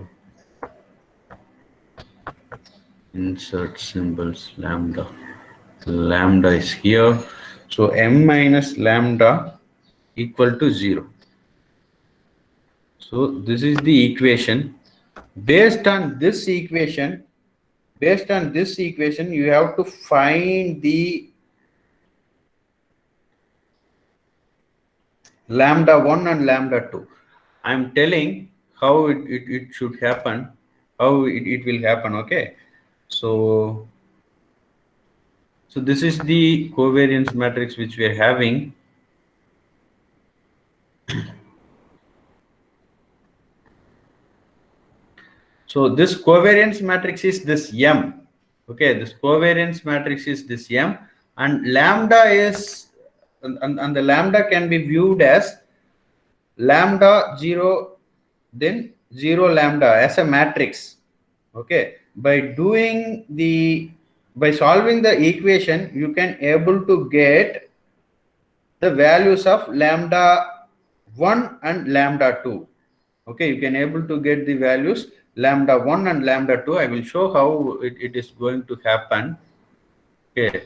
Insert symbols lambda. Lambda is here. So M minus lambda equal to 0. So this is the equation. Based on this equation, you have to find the lambda 1 and lambda 2. I am telling how it should happen, how it will happen. Okay. So this is the covariance matrix which we are having. So this covariance matrix is this M. Okay, this covariance matrix is this M, and lambda is, and the lambda can be viewed as lambda 0, then 0 lambda as a matrix. Okay, by solving the equation, you can able to get the values of lambda 1 and lambda 2. Okay, you can able to get the values lambda 1 and lambda 2. I will show how it is going to happen. Okay.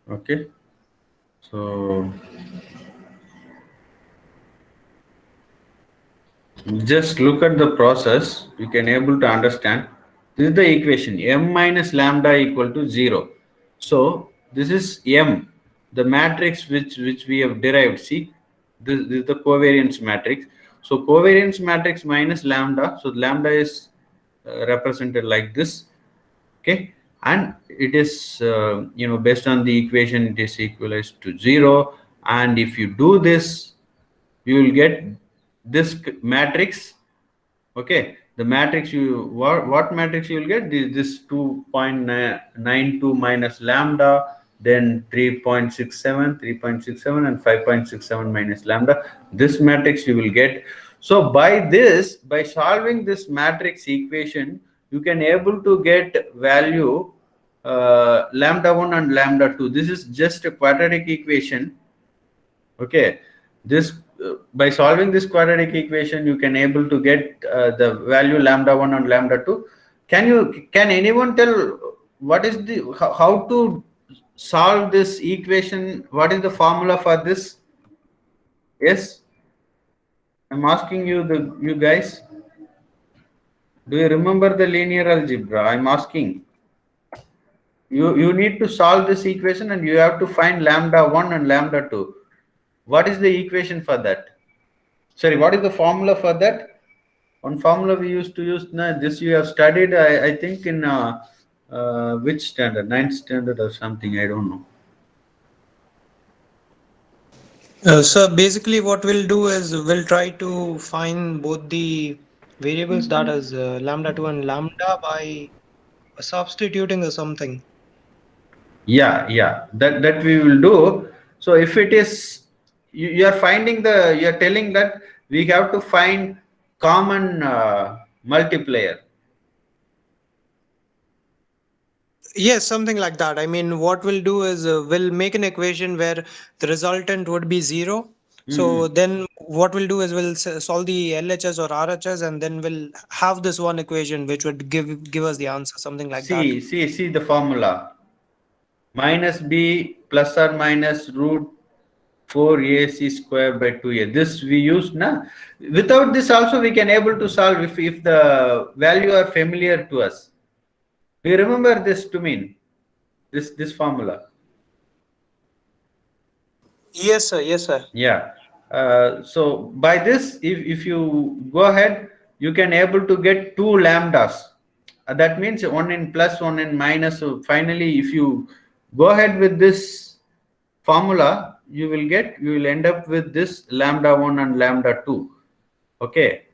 Okay, so just look at the process, you can able to understand. This is the equation, m minus lambda equal to 0. So this is m, the matrix which we have derived. See, this is the covariance matrix. So covariance matrix minus lambda, so lambda is represented like this. Okay, and it is based on the equation, it is equalized to 0. And if you do this, you will get this matrix. Okay, the matrix, what matrix you will get, this 2.92 minus lambda, then 3.67, 3.67, and 5.67 minus lambda. This matrix you will get. So by solving this matrix equation, you can able to get value lambda 1 and lambda 2. This is just a quadratic equation. Okay, this by solving this quadratic equation, you can able to get the value lambda 1 and lambda 2. Can anyone tell what is the how to solve this equation? What is the formula for this? Yes, I'm asking you guys, do you remember the linear algebra? I'm asking you need to solve this equation, and you have to find lambda 1 and lambda 2. What is the equation for that? Sorry, what is the formula for that? One formula we used to use. This you have studied, I think, in which standard? 9th standard or something, I don't know. So basically what we'll do is we'll try to find both the variables, that is lambda 2 and lambda, by substituting or something. Yeah, that we will do. So if it is, you are finding you're telling that we have to find common multiplier. Yes, something like that. I mean, what we'll do is we'll make an equation where the resultant would be 0. So then what we'll do is we'll solve the LHS or RHS, and then we'll have this one equation which would give us the answer, something like that. See the formula. Minus b plus or minus root 4ac square by 2a. This we use now. Without this also we can able to solve if the value are familiar to us. Do you remember this to mean? This formula? Yes, sir. Yes, sir. Yeah. So by this, if you go ahead, you can able to get 2 lambdas. That means one in plus, one in minus. So finally, if you go ahead with this formula, you will end up with this lambda 1 and lambda 2. Okay,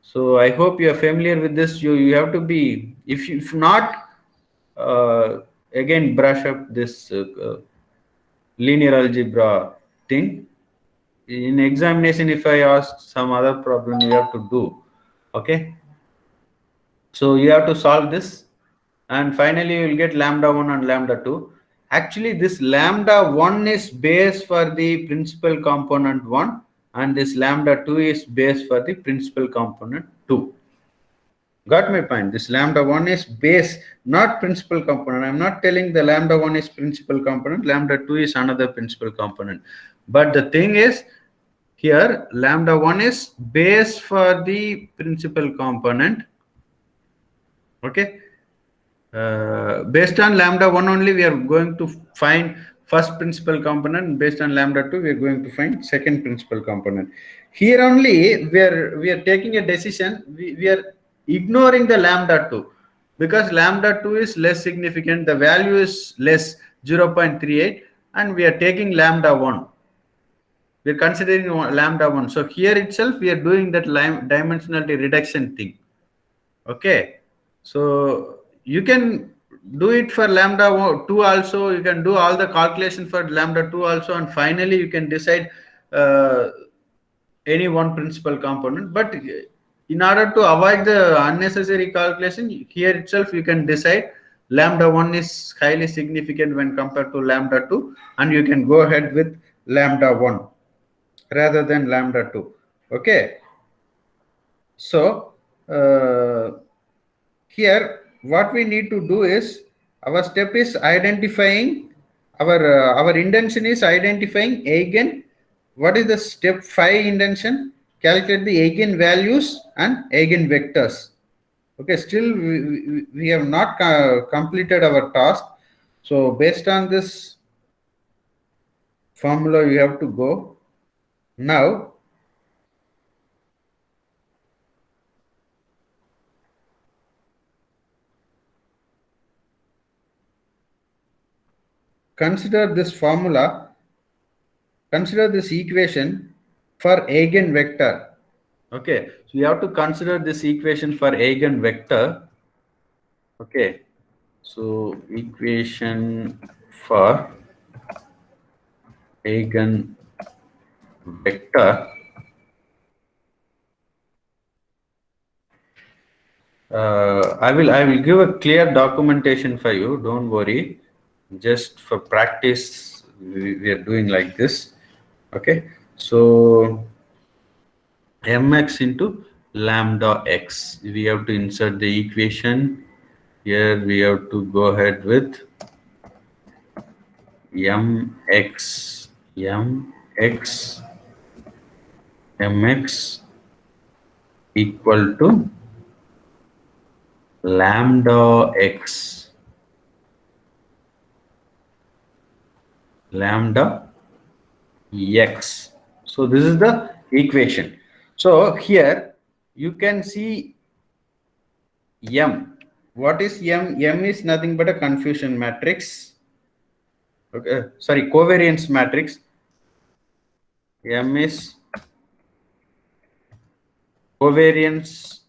so I hope you are familiar with this. You have to be, if not, again brush up this linear algebra thing. In examination, if I ask some other problem, you have to do. Okay, so you have to solve this, and finally you will get lambda 1 and lambda 2. Actually, this lambda 1 is base for the principal component 1, and this lambda 2 is base for the principal component 2. Got my point? This lambda 1 is base, not principal component. I'm not telling the lambda 1 is principal component, lambda 2 is another principal component. But the thing is, here lambda 1 is base for the principal component. Okay. Based on lambda 1 only, we are going to find first principal component. Based on lambda 2, we are going to find second principal component. Here only we are taking a decision. We are ignoring the lambda 2 because lambda 2 is less significant. The value is less 0.38, and we are taking lambda 1. We are considering lambda 1. So here itself we are doing that dimensionality reduction thing. Okay, so you can do it for lambda 2 also. You can do all the calculation for lambda 2 also, and finally you can decide uh, any one principal component. But in order to avoid the unnecessary calculation, here itself you can decide lambda 1 is highly significant when compared to lambda 2, and you can go ahead with lambda 1 rather than lambda 2. Okay, so here what we need to do is, our step is identifying our intention is identifying eigen. What is the step 5 intention? Calculate the eigen values and eigen vectors. Okay, still we have not completed our task. So based on this formula you have to go. Now consider this formula, consider this equation for eigenvector. Okay, so you have to consider this equation for eigenvector. Okay, so equation for eigenvector. I will give a clear documentation for you. Don't worry. Just for practice, we are doing like this. Okay, so mx into lambda x. We have to insert the equation. Here we have to go ahead with mx equal to lambda x So this is the equation. So here you can see m. What is m? M is nothing but a confusion matrix. Okay, sorry, covariance matrix. M is covariance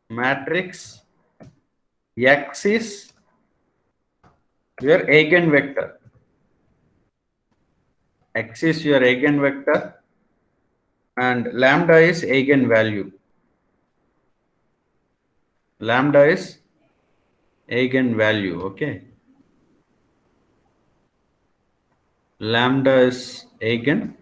matrix. X is your eigenvector. X is your eigenvector, and lambda is eigenvalue. Lambda is eigenvalue. Okay, lambda is eigen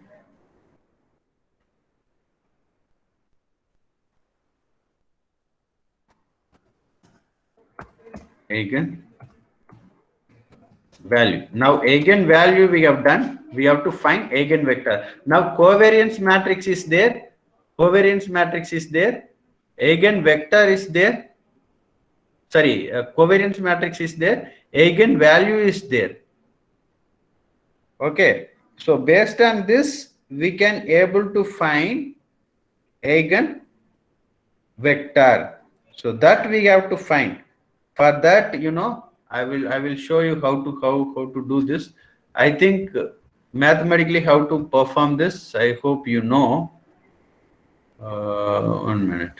value. Now eigenvalue we have done. We have to find eigenvector. Now covariance matrix is there. Covariance matrix is there. Eigenvector is there. Sorry, covariance matrix is there. Eigenvalue is there. Okay. So based on this, we can able to find eigenvector. So that we have to find. For that, I will show you how to do this. I think mathematically how to perform this. I hope you know. 1 minute.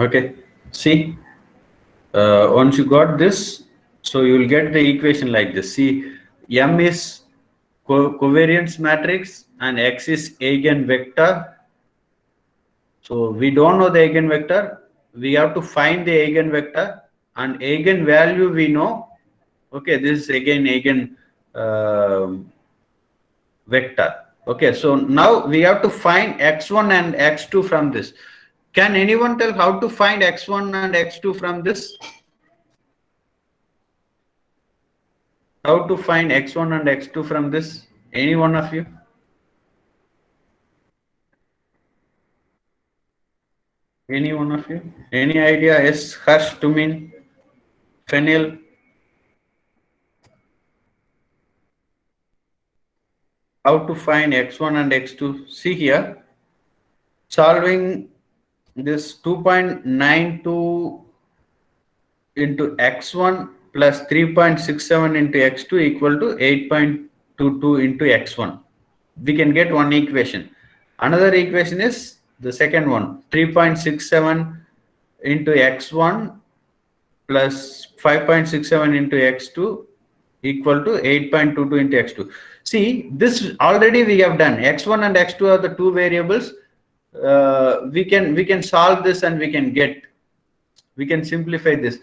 Okay, see, once you got this, so you will get the equation like this. See, M is covariance matrix and X is eigenvector. So we don't know the eigenvector. We have to find the eigenvector and eigenvalue we know. Okay, this is again vector. Okay, so now we have to find x1 and x2 from this. Can anyone tell how to find x1 and x2 from this? How to find x1 and x2 from this? Any one of you? Any one of you? Any idea? Yes, Harsh, Tumin, Fenil. How to find x1 and x2? See here, solving this 2.92 into x1 plus 3.67 into x2 equal to 8.22 into x1. We can get one equation. Another equation is the second one, 3.67 into x1 plus 5.67 into x2 equal to 8.22 into x2. See, this already we have done. X1 and x2 are the two variables. We can solve this and we can simplify this.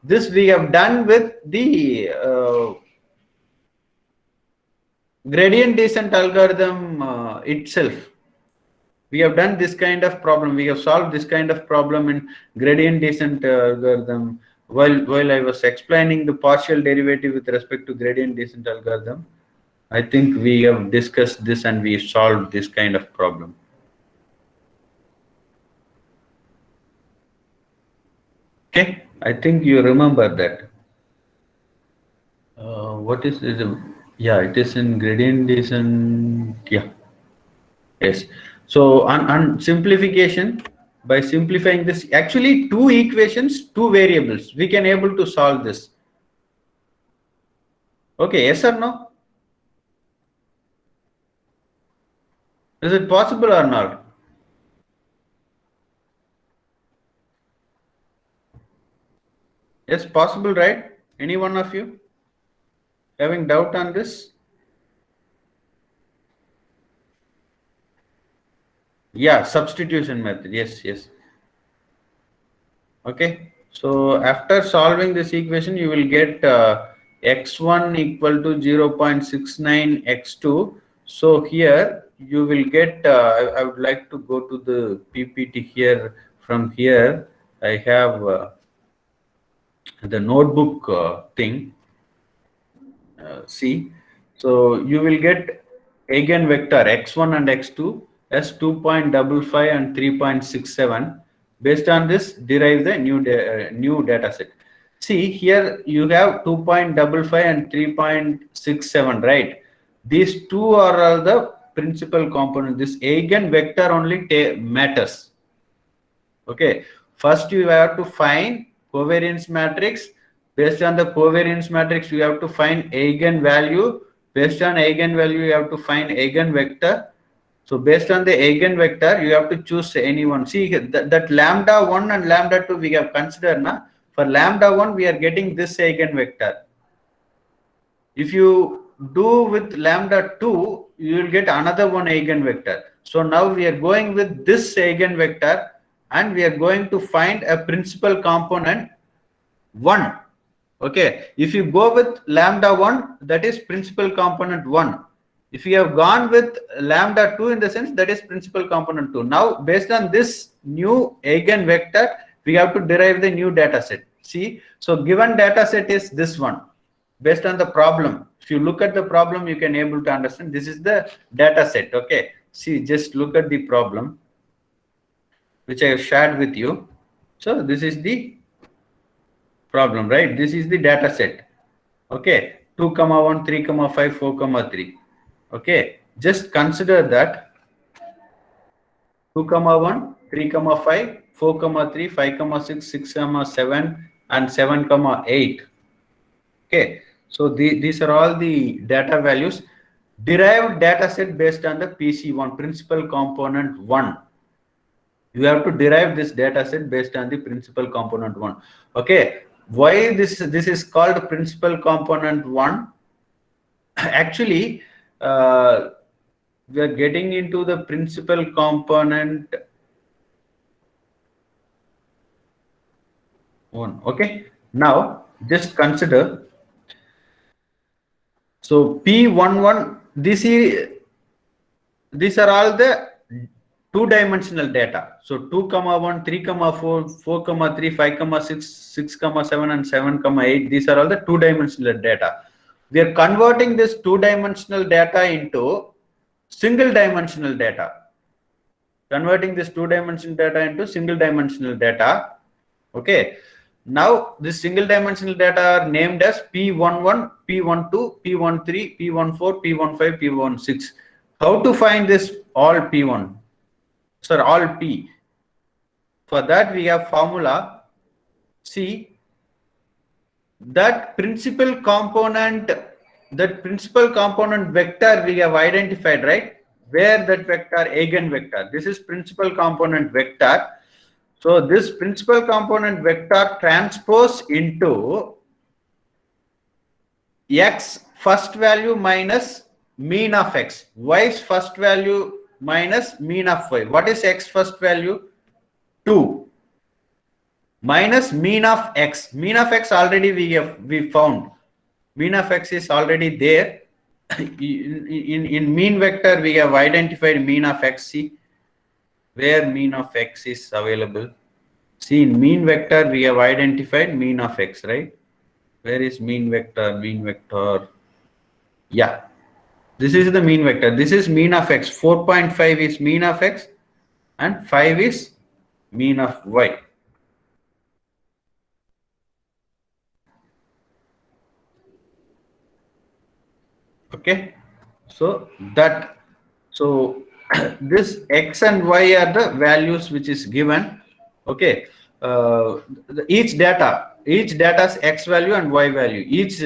This we have done with the gradient descent algorithm itself. We have done this kind of problem. We have solved this kind of problem in gradient descent algorithm. While I was explaining the partial derivative with respect to gradient descent algorithm, I think we have discussed this and we solved this kind of problem. Okay, I think you remember that. What is it? Yeah, it is in gradient descent. Yeah, yes. So on simplification, by simplifying this, actually two equations, two variables, we can able to solve this. Okay, yes or no? Is it possible or not? Yes, possible, right? Any one of you having doubt on this? Yeah, substitution method. Yes, yes. Okay, so after solving this equation, you will get x1 equal to 0.69 x2. So here you will get, I would like to go to the PPT here. From here, I have the notebook thing. See, so you will get eigenvector x1 and x2 as 2.55 and 3.67. Based on this, derive the new data set. See, here you have 2.55 and 3.67, right? These two are all the principal components. This eigenvector only matters. Okay, first you have to find covariance matrix. Based on the covariance matrix, you have to find eigenvalue. Based on eigenvalue, you have to find eigenvector. So based on the eigenvector, you have to choose any one. See that lambda 1 and lambda 2 we have considered. Na? For lambda 1, we are getting this eigenvector. If you do with lambda 2, you will get another one eigenvector. So now we are going with this eigenvector and we are going to find a principal component 1. Okay, if you go with lambda 1, that is principal component 1. If you have gone with lambda 2 in the sense, that is principal component 2. Now based on this new eigenvector, we have to derive the new data set. See, so given data set is this one. Based on the problem, if you look at the problem, you can able to understand this is the data set. Okay, see, just look at the problem which I have shared with you. So this is the problem, right? This is the data set. Okay, 2, 1, 3, 5, 4, 3. Okay, just consider that 2, 1, 3, 5, 4, 3, 5, 6, 6, 7, and 7, 8. Okay, so these are all the data values. Derived data set based on the PC1, principal component 1. You have to derive this data set based on the principal component 1. Okay, why this is called principal component 1? Actually, we are getting into the principal component 1. Okay, now just consider, so P11, these are all the two-dimensional data. So 2,1, 3,4, 4,3, 5,6, 6,7, and 7,8. These are all the two-dimensional data. We are converting this two-dimensional data into single-dimensional data. Converting this two-dimensional data into single-dimensional data. Okay. Now this single-dimensional data are named as P11, P12, P13, P14, P15, P16. How to find this all P1? Sir, all P. For that we have formula. See, that principal component vector we have identified, right? Where that vector, eigenvector. This is principal component vector. So this principal component vector transpose into x first value minus mean of x, y's first value minus mean of y. What is x first value? 2 minus mean of x. Mean of x already we found. Mean of x is already there. in mean vector we have identified mean of x. See where mean of x is available. See, in mean vector we have identified mean of x, right? Where is mean vector? Mean vector. Yeah, this is the mean vector. This is mean of x. 4.5 is mean of x and 5 is mean of y. Okay, so this x and y are the values which is given. Okay, each data's x value and y value, each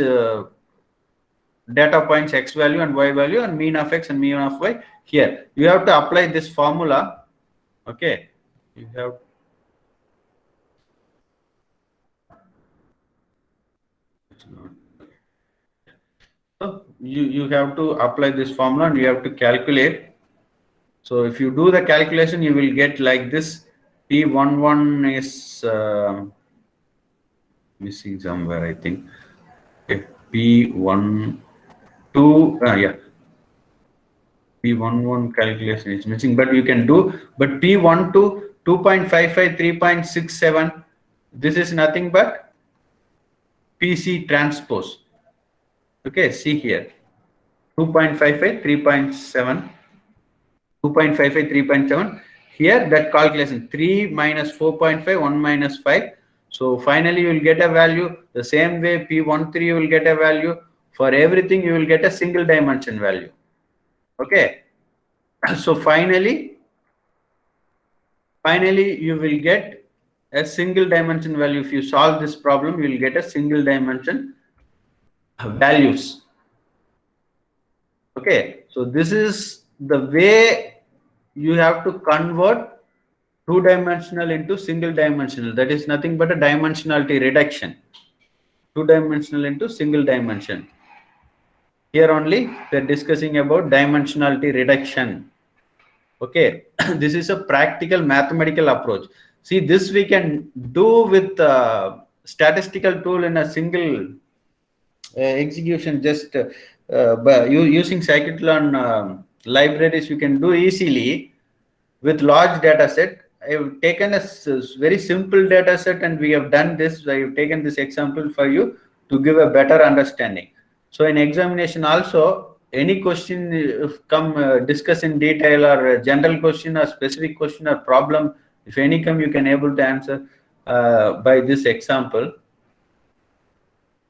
data points x value and y value, and mean of x and mean of y. Here you have to apply this formula. Okay, you have so you have to apply this formula and you have to calculate. So if you do the calculation, you will get like this. P11 is missing somewhere, I think. Okay, P12, yeah, P11 calculation is missing, but you can do. But P12, 2.55, 3.67. This is nothing but PC transpose. Okay, see here, 2.55, 3.7. 2.55, 3.7. Here that calculation, 3 minus 4.5, 1 minus 5. So finally you will get a value. The same way P13 you will get a value. For everything you will get a single dimension value. Okay. So finally you will get a single dimension value. If you solve this problem, you will get a single dimension values. Okay. So this is the way you have to convert two-dimensional into single-dimensional. That is nothing but a dimensionality reduction. Two-dimensional into single dimension. Here only we are discussing about dimensionality reduction. Okay, this is a practical mathematical approach. See, this we can do with statistical tool in a single execution. Just by using scikit-learn libraries, you can do easily with large data set. I have taken a very simple data set and we have done this. I have taken this example for you to give a better understanding. So in examination also, any question come discuss in detail, or a general question or specific question or problem, if any come, you can able to answer by this example.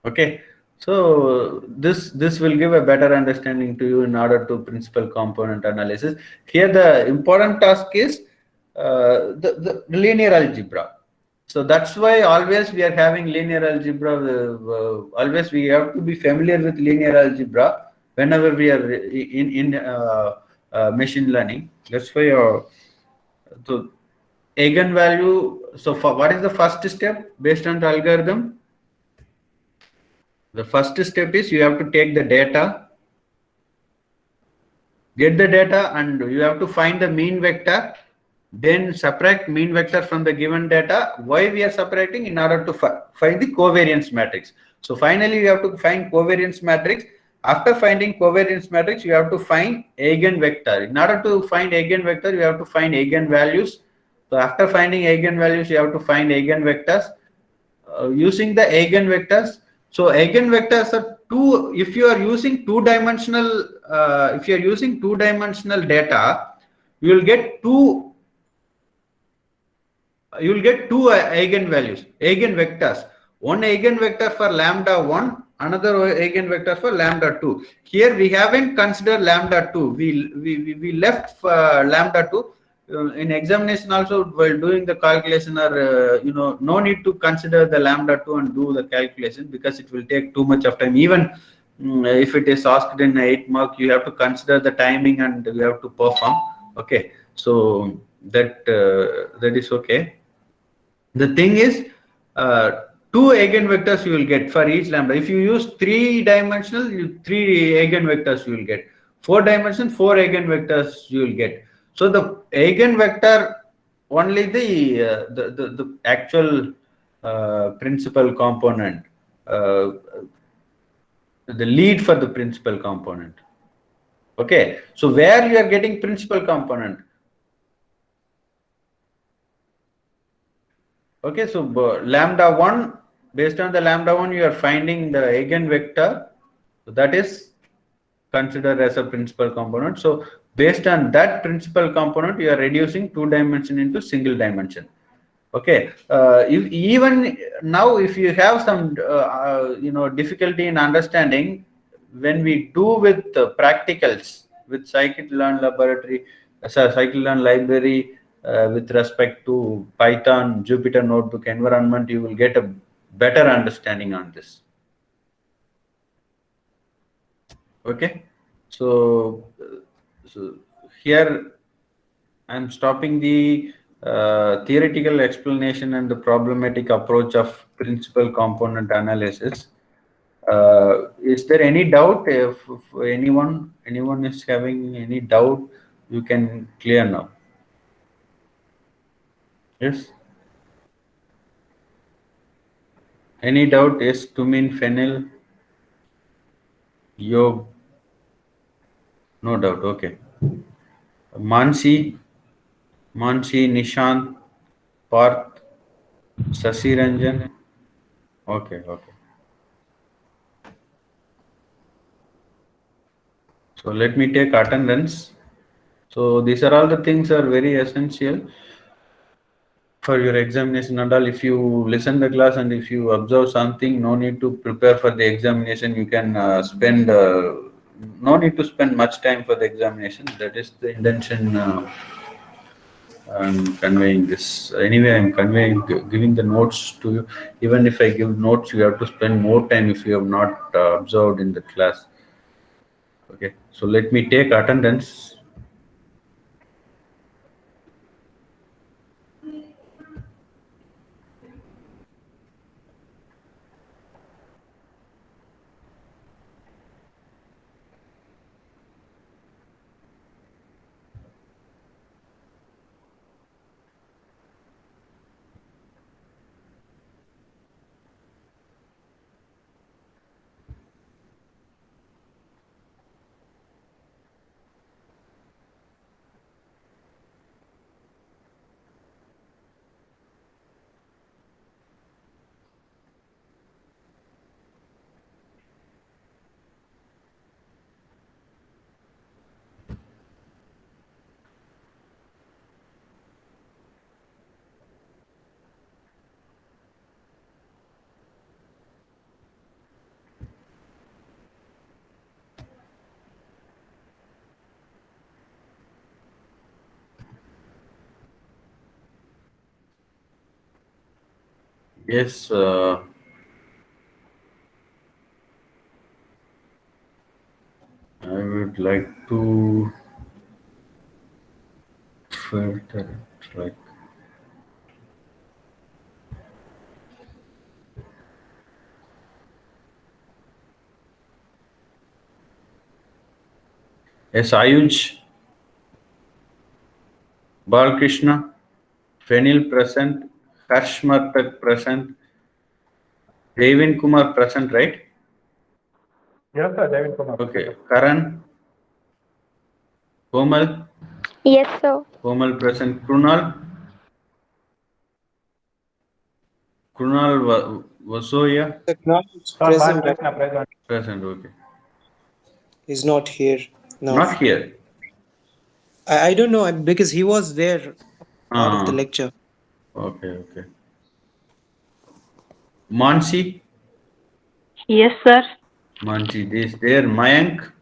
Okay. So this will give a better understanding to you in order to principal component analysis. Here the important task is the linear algebra. So that's why always we are having linear algebra. Always we have to be familiar with linear algebra whenever we are in machine learning. That's why so eigenvalue. So for what is the first step based on the algorithm? The first step is you have to take the data, get the data, and you have to find the mean vector, then subtract mean vector from the given data. Why we are separating? In order to find the covariance matrix. So finally you have to find covariance matrix. After finding covariance matrix, you have to find eigenvector. In order to find eigenvector, you have to find eigenvalues. So after finding eigenvalues, you have to find eigenvectors. Using the eigenvectors. So eigenvectors are two. If you are using two-dimensional, if you are using two-dimensional data, you will get two. You will get two eigenvalues, eigenvectors. One eigenvector for lambda 1, another eigenvector for lambda 2. Here we haven't considered lambda 2. We left lambda 2. In examination also, while doing the calculation, or no need to consider the lambda 2 and do the calculation, because it will take too much of time. Even if it is asked in 8 mark, you have to consider the timing and you have to perform. Okay, so that is okay. The thing is, two eigenvectors you will get for each lambda. If you use three-dimensional, three eigenvectors you will get. Four-dimensional, four eigenvectors you will get. So the eigenvector, only the actual principal component, uh, the lead for the principal component. Okay, so where you are getting principal component? Okay, so lambda 1, based on the lambda 1, you are finding the eigenvector. So that is considered as a principal component. So based on that principal component, you are reducing two dimension into single dimension. Okay, even now, if you have some difficulty in understanding, when we do with practicals with scikit-learn laboratory, scikit-learn library, with respect to Python, Jupyter Notebook environment, you will get a better understanding on this. Okay, so here I'm stopping the theoretical explanation and the problematic approach of principal component analysis. Is there any doubt? If anyone is having any doubt, you can clear now. Yes. Any doubt? Yes. Tumin, Fennel, Yog. No doubt. Okay. Mansi, Nishant, Parth, Sasiranjan. Okay. Okay. So let me take attendance. So these are all the things are very essential for your examination and all. If you listen the class and if you observe something, no need to prepare for the examination. You can spend no need to spend much time for the examination. That is the intention. I'm conveying this. Anyway, I'm conveying, giving the notes to you. Even if I give notes, you have to spend more time if you have not observed in the class. Okay, so let me take attendance. Yes, I would like to filter it like Yes, Ayuj, Balkrishna, Fenil present, Harsh Martak present, Devin Kumar present, right? Yes, sir, David Kumar. Okay, Karan, Komal, Yes, sir. Komal present, Krunal Vasoya, Technology Sir, present. Krishna present. present, okay. Is not here now. Not here. I don't know because he was there part of the Ah, lecture. okay, okay. Mansi, Yes, sir. Mansi is there. Mayank,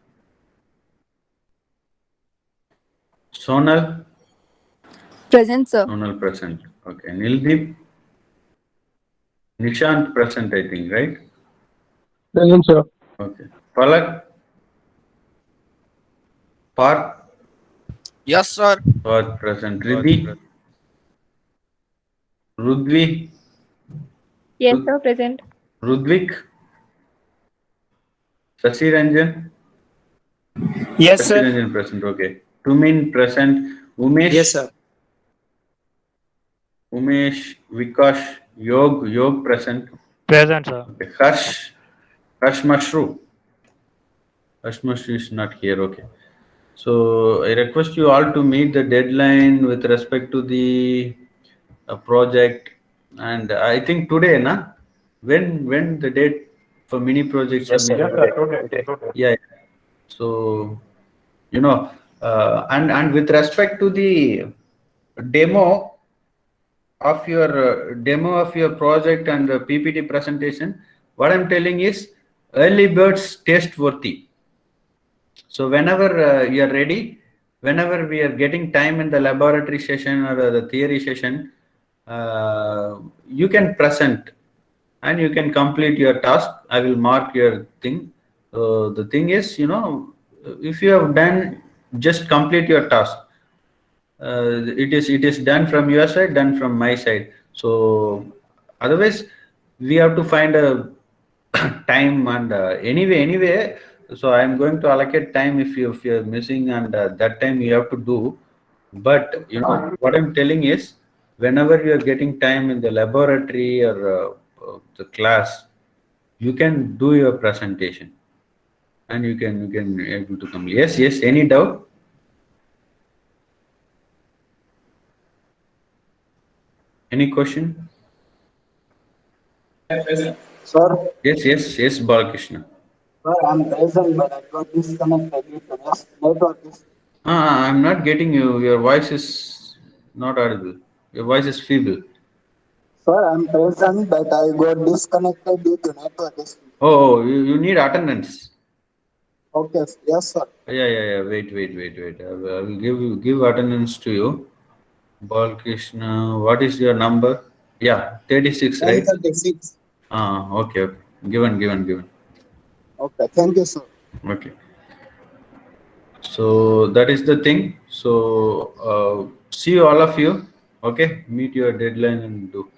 Sonal, Present, sir. Sonal present. Okay, Nildeep, Nishant present, I think, right? Present, sir. Okay. Palak, Parth, Yes, sir. Parth present. Riddhi, Rudvi, Yes, sir. Present. Rudvik, Sasi Ranjan, Yes, Sasi Ranjan present. Okay. Tumin present. Umesh, Yes, sir. Umesh, Vikash, Yog present. Present, sir. Okay. Harsh Mashru. Harsh Mashru is not here. Okay. So I request you all to meet the deadline with respect to the project, and I think today, na? When the date for mini project Yes, sir. submission? Yes, sir, today. Yeah. So and with respect to the demo demo of your project and the PPT presentation, what I'm telling is early birds taste worthy. So whenever you are ready, whenever we are getting time in the laboratory session or the theory session, you can present and you can complete your task. I will mark your thing. So the thing is, if you have done, just complete your task. It is done from your side, done from my side. So otherwise, we have to find a time, and anyway, so I'm going to allocate time if you're missing, and that time you have to do. But what I'm telling is, whenever you are getting time in the laboratory or the class, you can do your presentation, and you can able to come. Yes. Any doubt? Any question? Sir, Yes, Balakrishna. sir, I'm present, but I got disconnected due to network issue. I'm not getting you. Your voice is not audible. Your voice is feeble. Sir, I'm present, but I got disconnected due to network issue. Oh, you need attendance. Okay, yes, sir. Yeah. Wait. I will give attendance to you. Balakrishna, what is your number? Yeah, 36, right? 1036. Okay. Given. Okay, thank you, sir. Okay. So that is the thing. So see you all of you. Okay, meet your deadline and do.